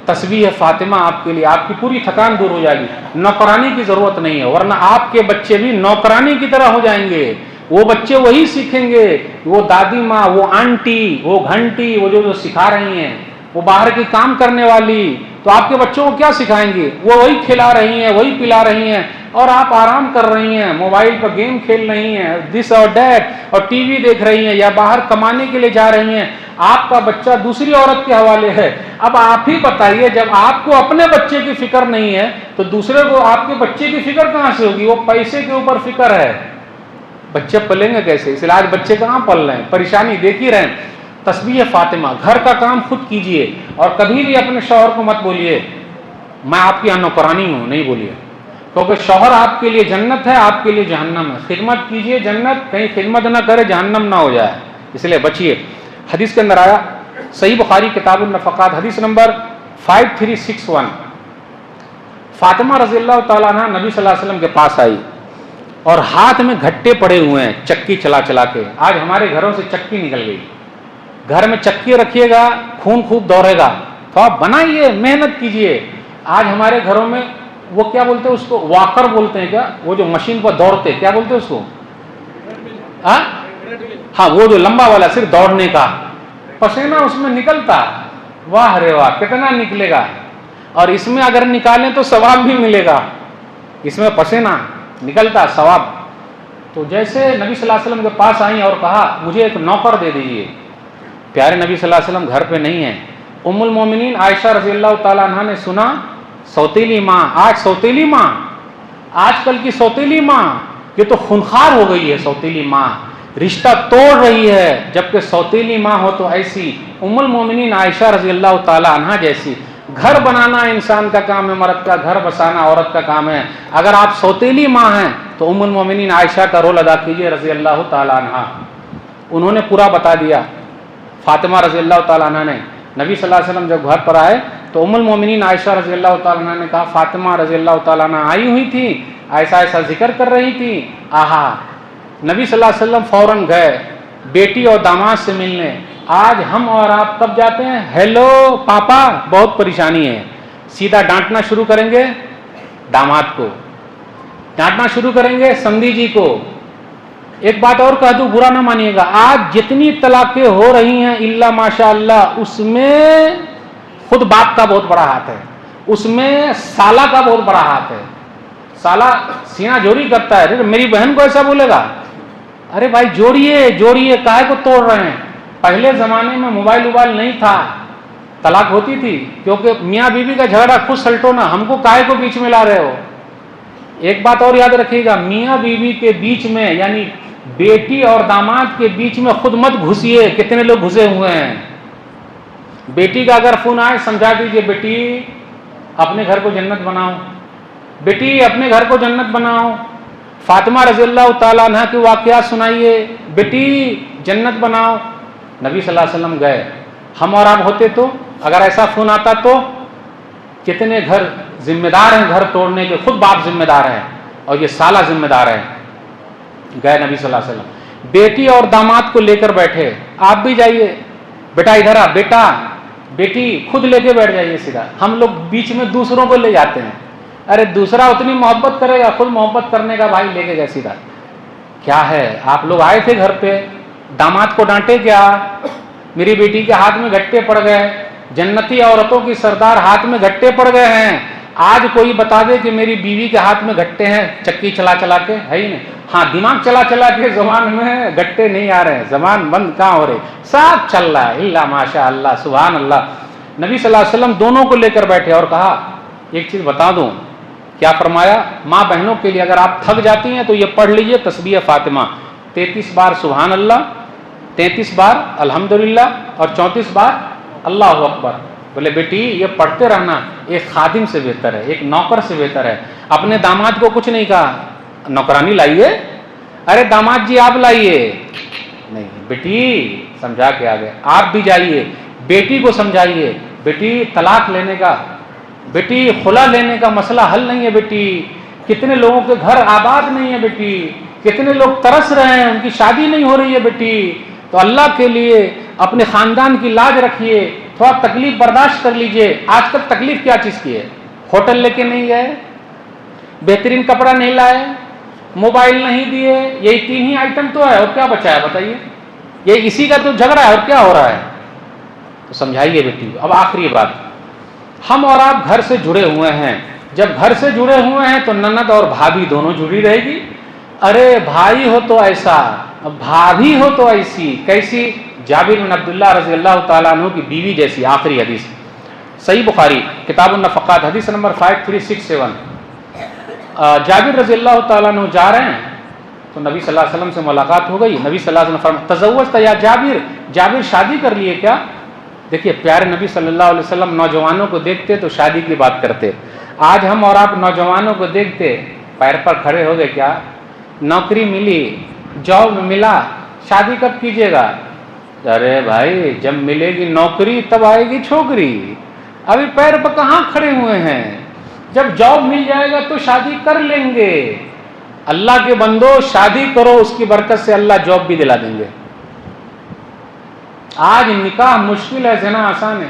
تسبیح فاطمہ آپ کے لیے، آپ کی پوری تھکان دور ہو جائے گی، نوکرانی کی ضرورت نہیں ہے، ورنہ آپ کے بچے بھی نوکرانی کی طرح ہو جائیں گے، وہ بچے وہی سیکھیں گے، وہ دادی ماں، وہ آنٹی، وہ گھنٹی، وہ جو سکھا رہی ہیں، وہ باہر کی کام کرنے والی، تو آپ کے بچوں کو کیا سکھائیں گے؟ وہ وہی کھلا رہی ہیں، وہی پلا رہی ہیں، اور آپ آرام کر رہی ہیں، موبائل پر گیم کھیل رہی ہیں، دس اور دیٹ، اور ٹی وی دیکھ رہی ہیں، یا باہر کمانے کے لیے جا رہی ہیں، آپ کا بچہ دوسری عورت کے حوالے ہے۔ اب آپ ہی بتائیے، جب آپ کو اپنے بچے کی فکر نہیں ہے تو دوسرے کو آپ کے بچے کی فکر کہاں سے ہوگی؟ وہ پیسے کے اوپر فکر ہے، بچے پلیں گے کیسے؟ اس لیے آج بچے کہاں پل رہے ہیں، پریشانی دیکھ ہی رہے ہیں۔ تسبیح فاطمہ، گھر کا کام خود کیجئے، اور کبھی بھی اپنے شوہر کو مت بولیے میں آپ کی نوکرانی ہوں، نہیں بولیے، کیونکہ شوہر آپ کے لیے جنت ہے، آپ کے لیے جہنم ہے۔ خدمت کیجئے جنت، کہیں خدمت نہ کرے جہنم نہ ہو جائے، اس لیے بچیے۔ حدیث کے اندر آیا، صحیح بخاری کتاب النفقات حدیث نمبر 5361، فاطمہ رضی اللہ تعالیٰ عنہ نبی صلی اللہ علیہ وسلم کے پاس آئی اور ہاتھ میں گھٹے پڑے ہوئے ہیں چکی چلا چلا کے۔ آج ہمارے گھروں سے چکی نکل گئی، گھر میں چکی رکھیے گا خون خوب دوڑے گا، تو آپ بنائیے، محنت کیجئے۔ آج ہمارے گھروں میں وہ کیا بولتے ہیں اس کو، واکر بولتے ہیں کیا، وہ جو مشین پر دوڑتے، کیا بولتے ہیں اس کو؟ ہاں وہ جو لمبا والا صرف دوڑنے کا، پسینہ اس میں نکلتا، واہ رے واہ کتنا نکلے گا، اور اس میں اگر نکالیں تو ثواب بھی ملے گا، اس میں پسینہ نکلتا ثواب۔ تو جیسے نبی صلی اللہ علیہ وسلم کے پاس آئیں اور کہا مجھے ایک نوکر دے دیجئے، پیارے نبی صلی اللہ علیہ وسلم گھر پہ نہیں ہیں۔ ام المومنین عائشہ رضی اللہ تعالیٰ عنہ نے سنا، سوتیلی ماں، آج سوتیلی ماں، آج کل کی سوتیلی ماں یہ تو خونخوار ہو گئی ہے، سوتیلی ماں رشتہ توڑ رہی ہے، جبکہ سوتیلی ماں ہو تو ایسی ام المومنین عائشہ رضی اللہ تعالیٰ عنہ جیسی۔ گھر بنانا انسان کا کام ہے، مرد کا، گھر بسانا عورت کا کام ہے۔ اگر آپ سوتیلی ماں ہیں تو ام المومنین عائشہ کا رول ادا کیجیے رضی اللہ تعالیٰ عنہ۔ انہوں نے پورا بتا دیا، فاطمہ رضی اللہ تعالیٰ عنہ نے۔ نبی صلی اللہ علیہ وسلم جب گھر پر آئے تو ام المومنین عائشہ رضی اللہ تعالیٰ عنہ نے کہا فاطمہ رضی اللہ تعالیٰ عنہ آئی ہوئی تھی، ایسا ایسا ذکر کر رہی تھی۔ آہا، نبی صلی اللہ علیہ وسلم فوراً گئے بیٹی اور داماد سے ملنے۔ آج ہم اور آپ کب جاتے ہیں، ہیلو پاپا، بہت پریشانی ہے، سیدھا ڈانٹنا شروع کریں گے داماد کو، ڈانٹنا شروع کریں گے سمدھی جی کو۔ ایک بات اور کہہ دوں، برا نہ مانیے گا، آج جتنی طلاقیں ہو رہی ہیں الا ماشاء اللہ، اس میں خود باپ کا بہت بڑا ہاتھ ہے، اس میں سالہ کا بہت بڑا ہاتھ ہے۔ سالہ سینہ جوڑی کرتا ہے، میری بہن کو ایسا بولے گا، ارے بھائی جوڑیے جوڑیے، کاہے کو توڑ رہے ہیں۔ پہلے زمانے میں موبائل نہیں تھا، طلاق ہوتی تھی، کیونکہ میاں بیوی کا جھگڑا خود سلٹو نا، ہم کو کاہے کو بیچ میں لا رہے ہو۔ ایک بات اور یاد رکھیے گا، میاں بیوی کے بیچ میں، یعنی بیٹی اور داماد کے بیچ میں خود مت گھسیے۔ کتنے لوگ گھسے ہوئے ہیں؟ بیٹی کا اگر فون آئے سمجھا دیجیے، بیٹی اپنے گھر کو جنت بناؤ، بیٹی اپنے گھر کو جنت بناؤ۔ فاطمہ رضی اللہ تعالیٰ عنہ کے واقعات سنائیے، بیٹی جنت بناؤ۔ نبی صلی اللہ علیہ وسلم گئے، ہم اور آپ ہوتے تو اگر ایسا فون آتا تو کتنے گھر ذمہ دار ہیں گھر توڑنے کے، خود باپ ذمہ دار ہے اور یہ سالہ ذمہ دار ہے۔ گئے نبی صلی اللہ علیہ وسلم، بیٹی اور داماد کو لے کر بیٹھے، آپ بھی جائیے، بیٹا ادھر آ، بیٹا بیٹی خود لے کے بیٹھ جائیے سیدھا۔ ہم لوگ بیچ میں دوسروں کو لے جاتے ہیں، ارے دوسرا اتنی محبت کرے گا، خود محبت کرنے کا بھائی لے کے گئے سیدھا۔ کیا ہے، آپ لوگ آئے تھے گھر پہ، داماد کو ڈانٹے کیا؟ میری بیٹی کے ہاتھ میں گھٹے پڑ گئے، جنتی عورتوں کی سردار ہاتھ میں گھٹے پڑ گئے ہیں۔ آج کوئی بتا دے کہ میری بیوی کے ہاتھ میں گھٹے ہیں، چکی چلا چلا کے، ہے ہی نہیں۔ ہاں دماغ چلا چلا کے زبان میں گھٹے نہیں آ رہے ہیں، زبان بند کہاں ہو رہے، سب چل رہا ہے، اللہ ماشاء اللہ سبحان اللہ۔ نبی صلی اللہ علیہ وسلم دونوں کو لے کر بیٹھے اور کہا ایک چیز بتا دوں، کیا فرمایا؟ ماں بہنوں کے لیے اگر آپ تھک جاتی ہیں تو یہ پڑھ لیجئے تسبیح فاطمہ 33 بار سبحان اللہ، 33 بار الحمدللہ اور 34 بار اللہ اکبر۔ بولے بیٹی یہ پڑھتے رہنا ایک خادم سے بہتر ہے، ایک نوکر سے بہتر ہے۔ اپنے داماد کو کچھ نہیں کہا نوکرانی لائیے، ارے داماد جی آپ لائیے نہیں، بیٹی سمجھا کے آگے آپ بھی جائیے، بیٹی کو سمجھائیے بیٹی طلاق لینے کا، بیٹی خلا لینے کا مسئلہ حل نہیں ہے بیٹی، کتنے لوگوں کے گھر آباد نہیں ہے بیٹی، کتنے لوگ ترس رہے ہیں ان کی شادی نہیں ہو رہی ہے بیٹی، تو اللہ کے لیے اپنے خاندان کی لاج رکھیے، تھوڑا تکلیف برداشت کر لیجئے۔ آج کل تکلیف کیا چیز کی ہے؟ ہوٹل لے کے نہیں گئے، بہترین کپڑا نہیں لائے، موبائل نہیں دیے، یہی 3 ہی آئٹم تو ہے، اور کیا بچا ہے بتائیے؟ یہ اسی کا تو جھگڑا ہے، اور کیا ہو رہا ہے؟ تو سمجھائیے بیٹی۔ اب آخری بات، ہم اور آپ گھر سے جڑے ہوئے ہیں، جب گھر سے جڑے ہوئے ہیں تو نند اور بھابھی دونوں جڑی رہے گی۔ ارے بھائی ہو تو ایسا، بھابھی ہو تو ایسی، کیسی؟ جابر بن عبداللہ رضی اللہ تعالیٰ عنہ کی بیوی جیسی۔ آخری حدیث صحیح بخاری کتاب النفقات حدیث نمبر 5367۔ جابر رضی اللہ تعالیٰ عنہ جا رہے ہیں تو نبی صلی اللہ علیہ وسلم سے ملاقات ہو گئی۔ نبی صلی اللہ علیہ وسلم فرمایا تزوجت یا جابر، جابر شادی کر لیے کیا؟ دیکھیے پیارے نبی صلی اللہ علیہ وسلم نوجوانوں کو دیکھتے تو شادی کی بات کرتے، آج ہم اور آپ نوجوانوں کو دیکھتے پیر پر کھڑے ہو گئے، کیا نوکری ملی، جاب ملا، شادی کب کیجیے گا؟ ارے بھائی جب ملے گی نوکری تب آئے گی چھوکری، ابھی پیر پر کہاں کھڑے ہوئے ہیں، جب جاب مل جائے گا تو شادی کر لیں گے۔ اللہ کے بندو شادی کرو، اس کی برکت سے اللہ جاب بھی دلا دیں گے۔ آج نکاح مشکل ہے، زنا آسان ہے،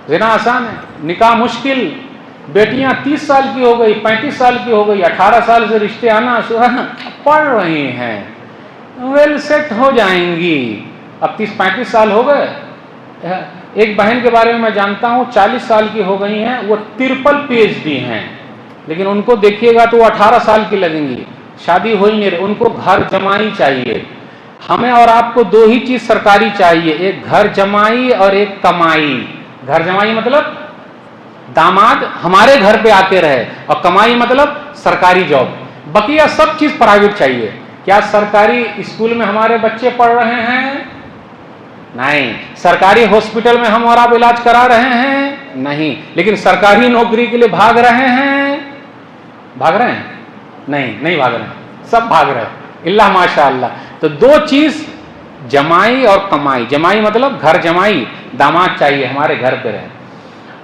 زنا آسان ہے، نکاح مشکل۔ بیٹیاں 30 سال کی ہو گئی، 35 سال کی ہو گئی، 18 سال سے رشتے آنا پڑھ رہی ہیں، ویل سیٹ ہو جائیں گی، اب 30-35 سال ہو گئے۔ ایک بہن کے بارے میں میں جانتا ہوں 40 سال کی ہو گئی ہیں، وہ ٹرپل PhD ہیں، لیکن ان کو دیکھیے گا تو وہ 18 سال کی لگیں گی، شادی ہو ہی نہیں رہی، ان کو گھر جمائی چاہیے۔ ہمیں اور آپ کو 2 ہی چیز سرکاری چاہیے، ایک گھر جمائی اور ایک کمائی۔ گھر جمائی مطلب داماد ہمارے گھر پہ آ کے رہے، اور کمائی مطلب سرکاری جاب۔ بقیہ سب چیز پرائیویٹ چاہیے۔ کیا سرکاری اسکول میں ہمارے بچے پڑھ رہے ہیں؟ نہیں۔ سرکاری ہاسپٹل میں ہم اور آپ علاج کرا رہے ہیں؟ نہیں۔ لیکن سرکاری نوکری کے لیے بھاگ رہے ہیں؟ بھاگ رہے ہیں؟ نہیں بھاگ رہے ہیں، سب بھاگ رہے ہیں، اللہ ماشاء اللہ۔ تو 2 چیز جمائی اور کمائی۔ جمائی مطلب گھر جمائی، داماد چاہیے ہمارے گھر پہ رہے۔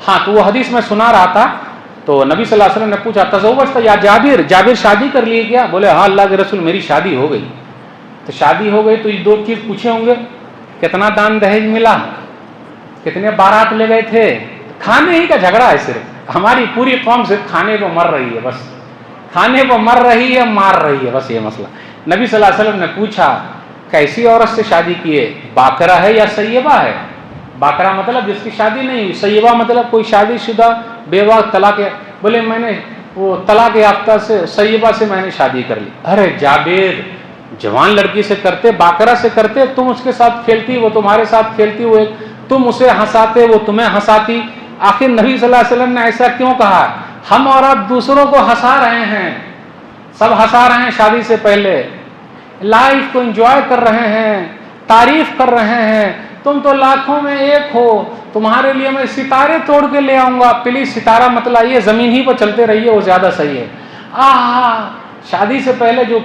ہاں تو وہ حدیث میں سنا رہا تھا، تو نبی صلی اللہ علیہ وسلم نے پوچھا تزوجت یا جابر، جابر شادی کر لیے کیا؟ بولے ہاں اللہ کے رسول میری شادی ہو گئی۔ تو شادی ہو گئی تو یہ 2 چیز پوچھے ہوں گے، کتنا دان دہیج ملا، کتنے بارات لے گئے تھے؟ کھانے ہی کا جھگڑا ہے صرف، ہماری پوری قوم صرف کھانے کو مر رہی ہے، بس کھانے کو مر رہی ہے، مار رہی ہے، بس یہ مسئلہ۔ نبی صلی اللہ علیہ وسلم نے پوچھا کیسی عورت سے شادی کیے، باکرہ ہے یا سیبہ ہے؟ باکرہ مطلب جس کی شادی نہیں ہوئی، سیبہ مطلب کوئی شادی شدہ بیوہ طلاق۔ بولے میں نے وہ طلاق یافتہ سے سیبہ سے میں نے شادی کر لی۔ ارے جابر جوان لڑکی سے کرتے، باکرہ سے کرتے، تم اس کے ساتھ کھیلتی، وہ تمہارے ساتھ کھیلتی ہوئے، تم اسے ہنساتے وہ تمہیں ہنساتی۔ آخر نبی صلی اللہ علیہ وسلم نے ایسا کیوں کہا؟ ہم اور آپ دوسروں کو ہنسا رہے ہیں، سب ہنسا رہے ہیں شادی سے پہلے، لائف کو انجوائے کر رہے ہیں، تعریف کر رہے ہیں، تم تو لاکھوں میں ایک ہو، تمہارے لیے میں ستارے توڑ کے لے آؤں گا۔ پلیز ستارہ مت لائیے، زمین ہی پر چلتے رہیے، وہ زیادہ صحیح ہے۔ شادی سے پہلے جو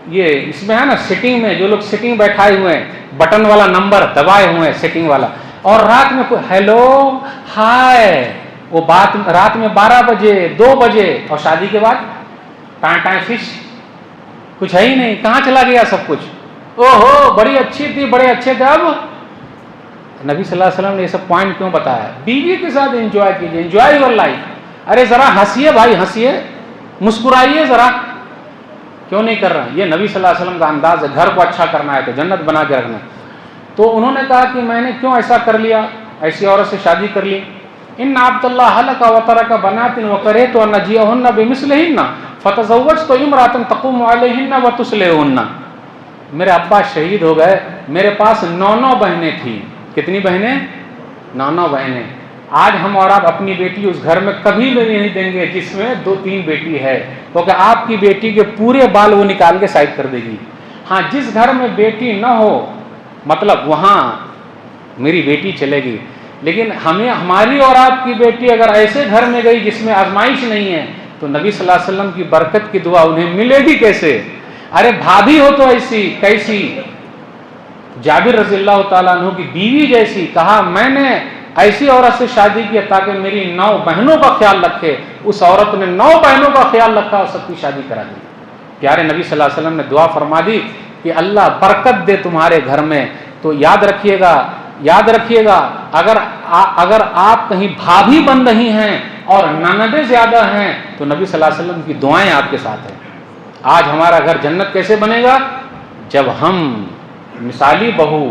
یہ اس میں ہے نا سیٹنگ میں، جو لوگ سیٹنگ بیٹھائے ہوئے ہیں، بٹن والا نمبر دبائے ہوئے ہیں سیٹنگ والا، اور رات میں کوئی ہیلو ہائے، وہ بات رات میں 12 بجے 2 بجے، اور شادی کے بعد ٹائم فش کچھ ہے ہی نہیں، کہاں چلا گیا سب کچھ؟ او ہو بڑی اچھی تھی، بڑے اچھے تھے۔ اب نبی صلی اللہ علیہ وسلم نے یہ سب پوائنٹ کیوں بتایا؟ بیوی کے ساتھ انجوائے کیجیے، انجوائے یور لائف۔ ارے ذرا ہنسیے بھائی، ہنسیے، مسکرائیے ذرا، کیوں نہیں کر رہا؟ یہ نبی صلی اللہ علیہ وسلم کا انداز ہے، گھر کو اچھا کرنا ہے تو جنت بنا کے رکھنا ہے۔ تو انہوں نے کہا کہ میں نے کیوں ایسا کر لیا، ایسی عورت سے شادی کر لی؟ ان عبد اللہ حلق وترک بنات وکرہت ان اجیئہن بمثلہن فتزوجت امرأة تقوم علیہن وتصلحہن۔ میرے ابا شہید ہو گئے، میرے پاس 9 بہنیں تھیں۔ کتنی بہنیں؟ 9 بہنیں. آج ہم اور آپ اپنی بیٹی اس گھر میں کبھی بھی نہیں دیں گے جس میں 2-3 بیٹی ہے، کیونکہ آپ کی بیٹی کے پورے بال وہ نکال کے سائڈ کر دے گی. ہاں جس گھر میں بیٹی نہ ہو مطلب وہاں میری بیٹی چلے گی، لیکن ہماری اور آپ کی بیٹی اگر ایسے گھر میں گئی جس میں آزمائش نہیں ہے تو نبی صلی اللہ علیہ وسلم کی برکت کی دعا انہیں ملے گی کیسے؟ ارے بھابھی ہو تو ایسی کیسی، جابر رضی اللہ تعالیٰ عنہ کی بیوی جیسی. کہا میں نے ایسی عورت سے شادی کی تاکہ میری 9 بہنوں کا خیال رکھے. اس عورت نے 9 بہنوں کا خیال رکھا اور سب کی شادی کرا دی. پیارے نبی صلی اللہ علیہ وسلم نے دعا فرما دی کہ اللہ برکت دے تمہارے گھر میں. تو یاد رکھیے گا اگر آپ کہیں بھابھی بن رہی ہیں اور نندیں زیادہ ہیں تو نبی صلی اللہ علیہ وسلم کی دعائیں آپ کے ساتھ ہیں. آج ہمارا گھر جنت کیسے بنے گا؟ جب ہم مثالی بہو،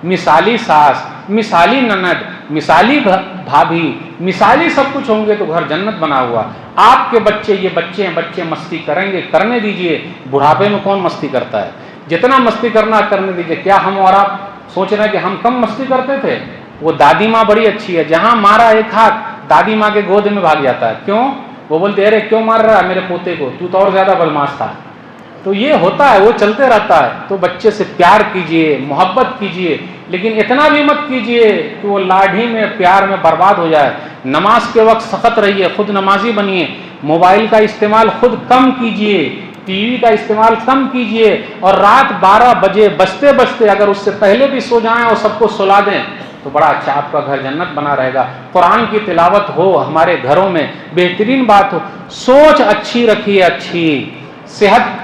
مثالی ساس، مثالی نند، مثالی بھابھی، مثالی سب کچھ ہوں گے تو گھر جنت بنا ہوا. آپ کے بچے یہ بچے ہیں، بچے مستی کریں گے، کرنے دیجئے. بڑھاپے میں کون مستی کرتا ہے؟ جتنا مستی کرنا کرنے دیجئے. کیا ہم اور آپ سوچ رہے ہیں کہ ہم کم مستی کرتے تھے؟ وہ دادی ماں بڑی اچھی ہے، جہاں مارا ایک ہاتھ دادی ماں کے گود میں بھاگ جاتا ہے. کیوں؟ وہ بولتے ارے کیوں مار رہا ہے میرے پوتے کو، تو اور زیادہ بدماش تھا. تو یہ ہوتا ہے، وہ چلتے رہتا ہے. تو بچے سے پیار کیجئے، محبت کیجئے، لیکن اتنا بھی مت کیجئے کہ وہ لاڈھی میں پیار میں برباد ہو جائے. نماز کے وقت سخت رہیے، خود نمازی بنیے. موبائل کا استعمال خود کم کیجئے، ٹی وی کا استعمال کم کیجئے، اور رات 12 بجے بجتے اگر اس سے پہلے بھی سو جائیں اور سب کو سلا دیں تو بڑا اچھا آپ کا گھر جنت بنا رہے گا. قرآن کی تلاوت ہو ہمارے گھروں میں، بہترین بات ہو. سوچ اچھی رکھیے، اچھی صحت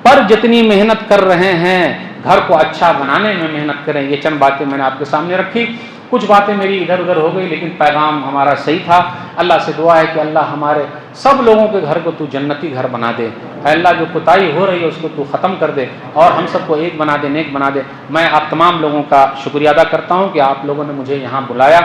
پر جتنی محنت کر رہے ہیں گھر کو اچھا بنانے میں محنت کریں. یہ چند باتیں میں نے آپ کے سامنے رکھی. کچھ باتیں میری ادھر ادھر ہو گئی لیکن پیغام ہمارا صحیح تھا. اللہ سے دعا ہے کہ اللہ ہمارے سب لوگوں کے گھر کو تو جنتی گھر بنا دے. اے اللہ جو کوتاہی ہو رہی ہے اس کو تو ختم کر دے اور ہم سب کو ایک بنا دے، نیک بنا دے. میں آپ تمام لوگوں کا شکریہ ادا کرتا ہوں کہ آپ لوگوں نے مجھے یہاں بلایا،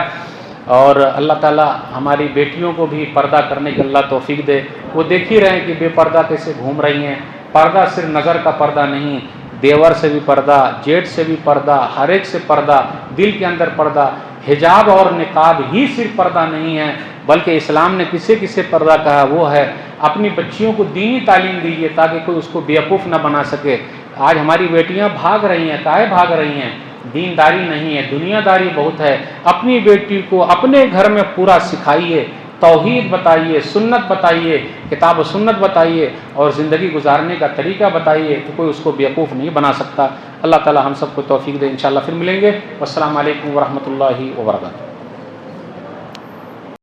اور اللہ تعالیٰ ہماری بیٹیوں کو بھی پردہ کرنے کی اللہ توفیق دے. وہ دیکھ ہی رہے ہیں کہ بے پردہ کیسے گھوم رہی ہیں. پردہ صرف نظر کا پردہ نہیں، دیور سے بھی پردہ، جیٹ سے بھی پردہ، ہر ایک سے پردہ، دل کے اندر پردہ. حجاب اور نقاب ہی صرف پردہ نہیں ہے بلکہ اسلام نے کسے پردہ کہا وہ ہے اپنی بچیوں کو دینی تعلیم دیجیے تاکہ کوئی اس کو بیوقوف نہ بنا سکے. آج ہماری بیٹیاں بھاگ رہی ہیں، کاہے بھاگ رہی ہیں؟ دینداری نہیں ہے، دنیا داری بہت ہے. اپنی بیٹی کو اپنے گھر میں پورا سکھائیے، توحید بتائیے، سنت بتائیے، کتاب و سنت بتائیے اور زندگی گزارنے کا طریقہ بتائیے تو کوئی اس کو بیوقوف نہیں بنا سکتا. اللہ تعالی ہم سب کو توفیق دے. انشاءاللہ پھر ملیں گے. والسلام علیکم ورحمۃ اللہ وبرکاتہ.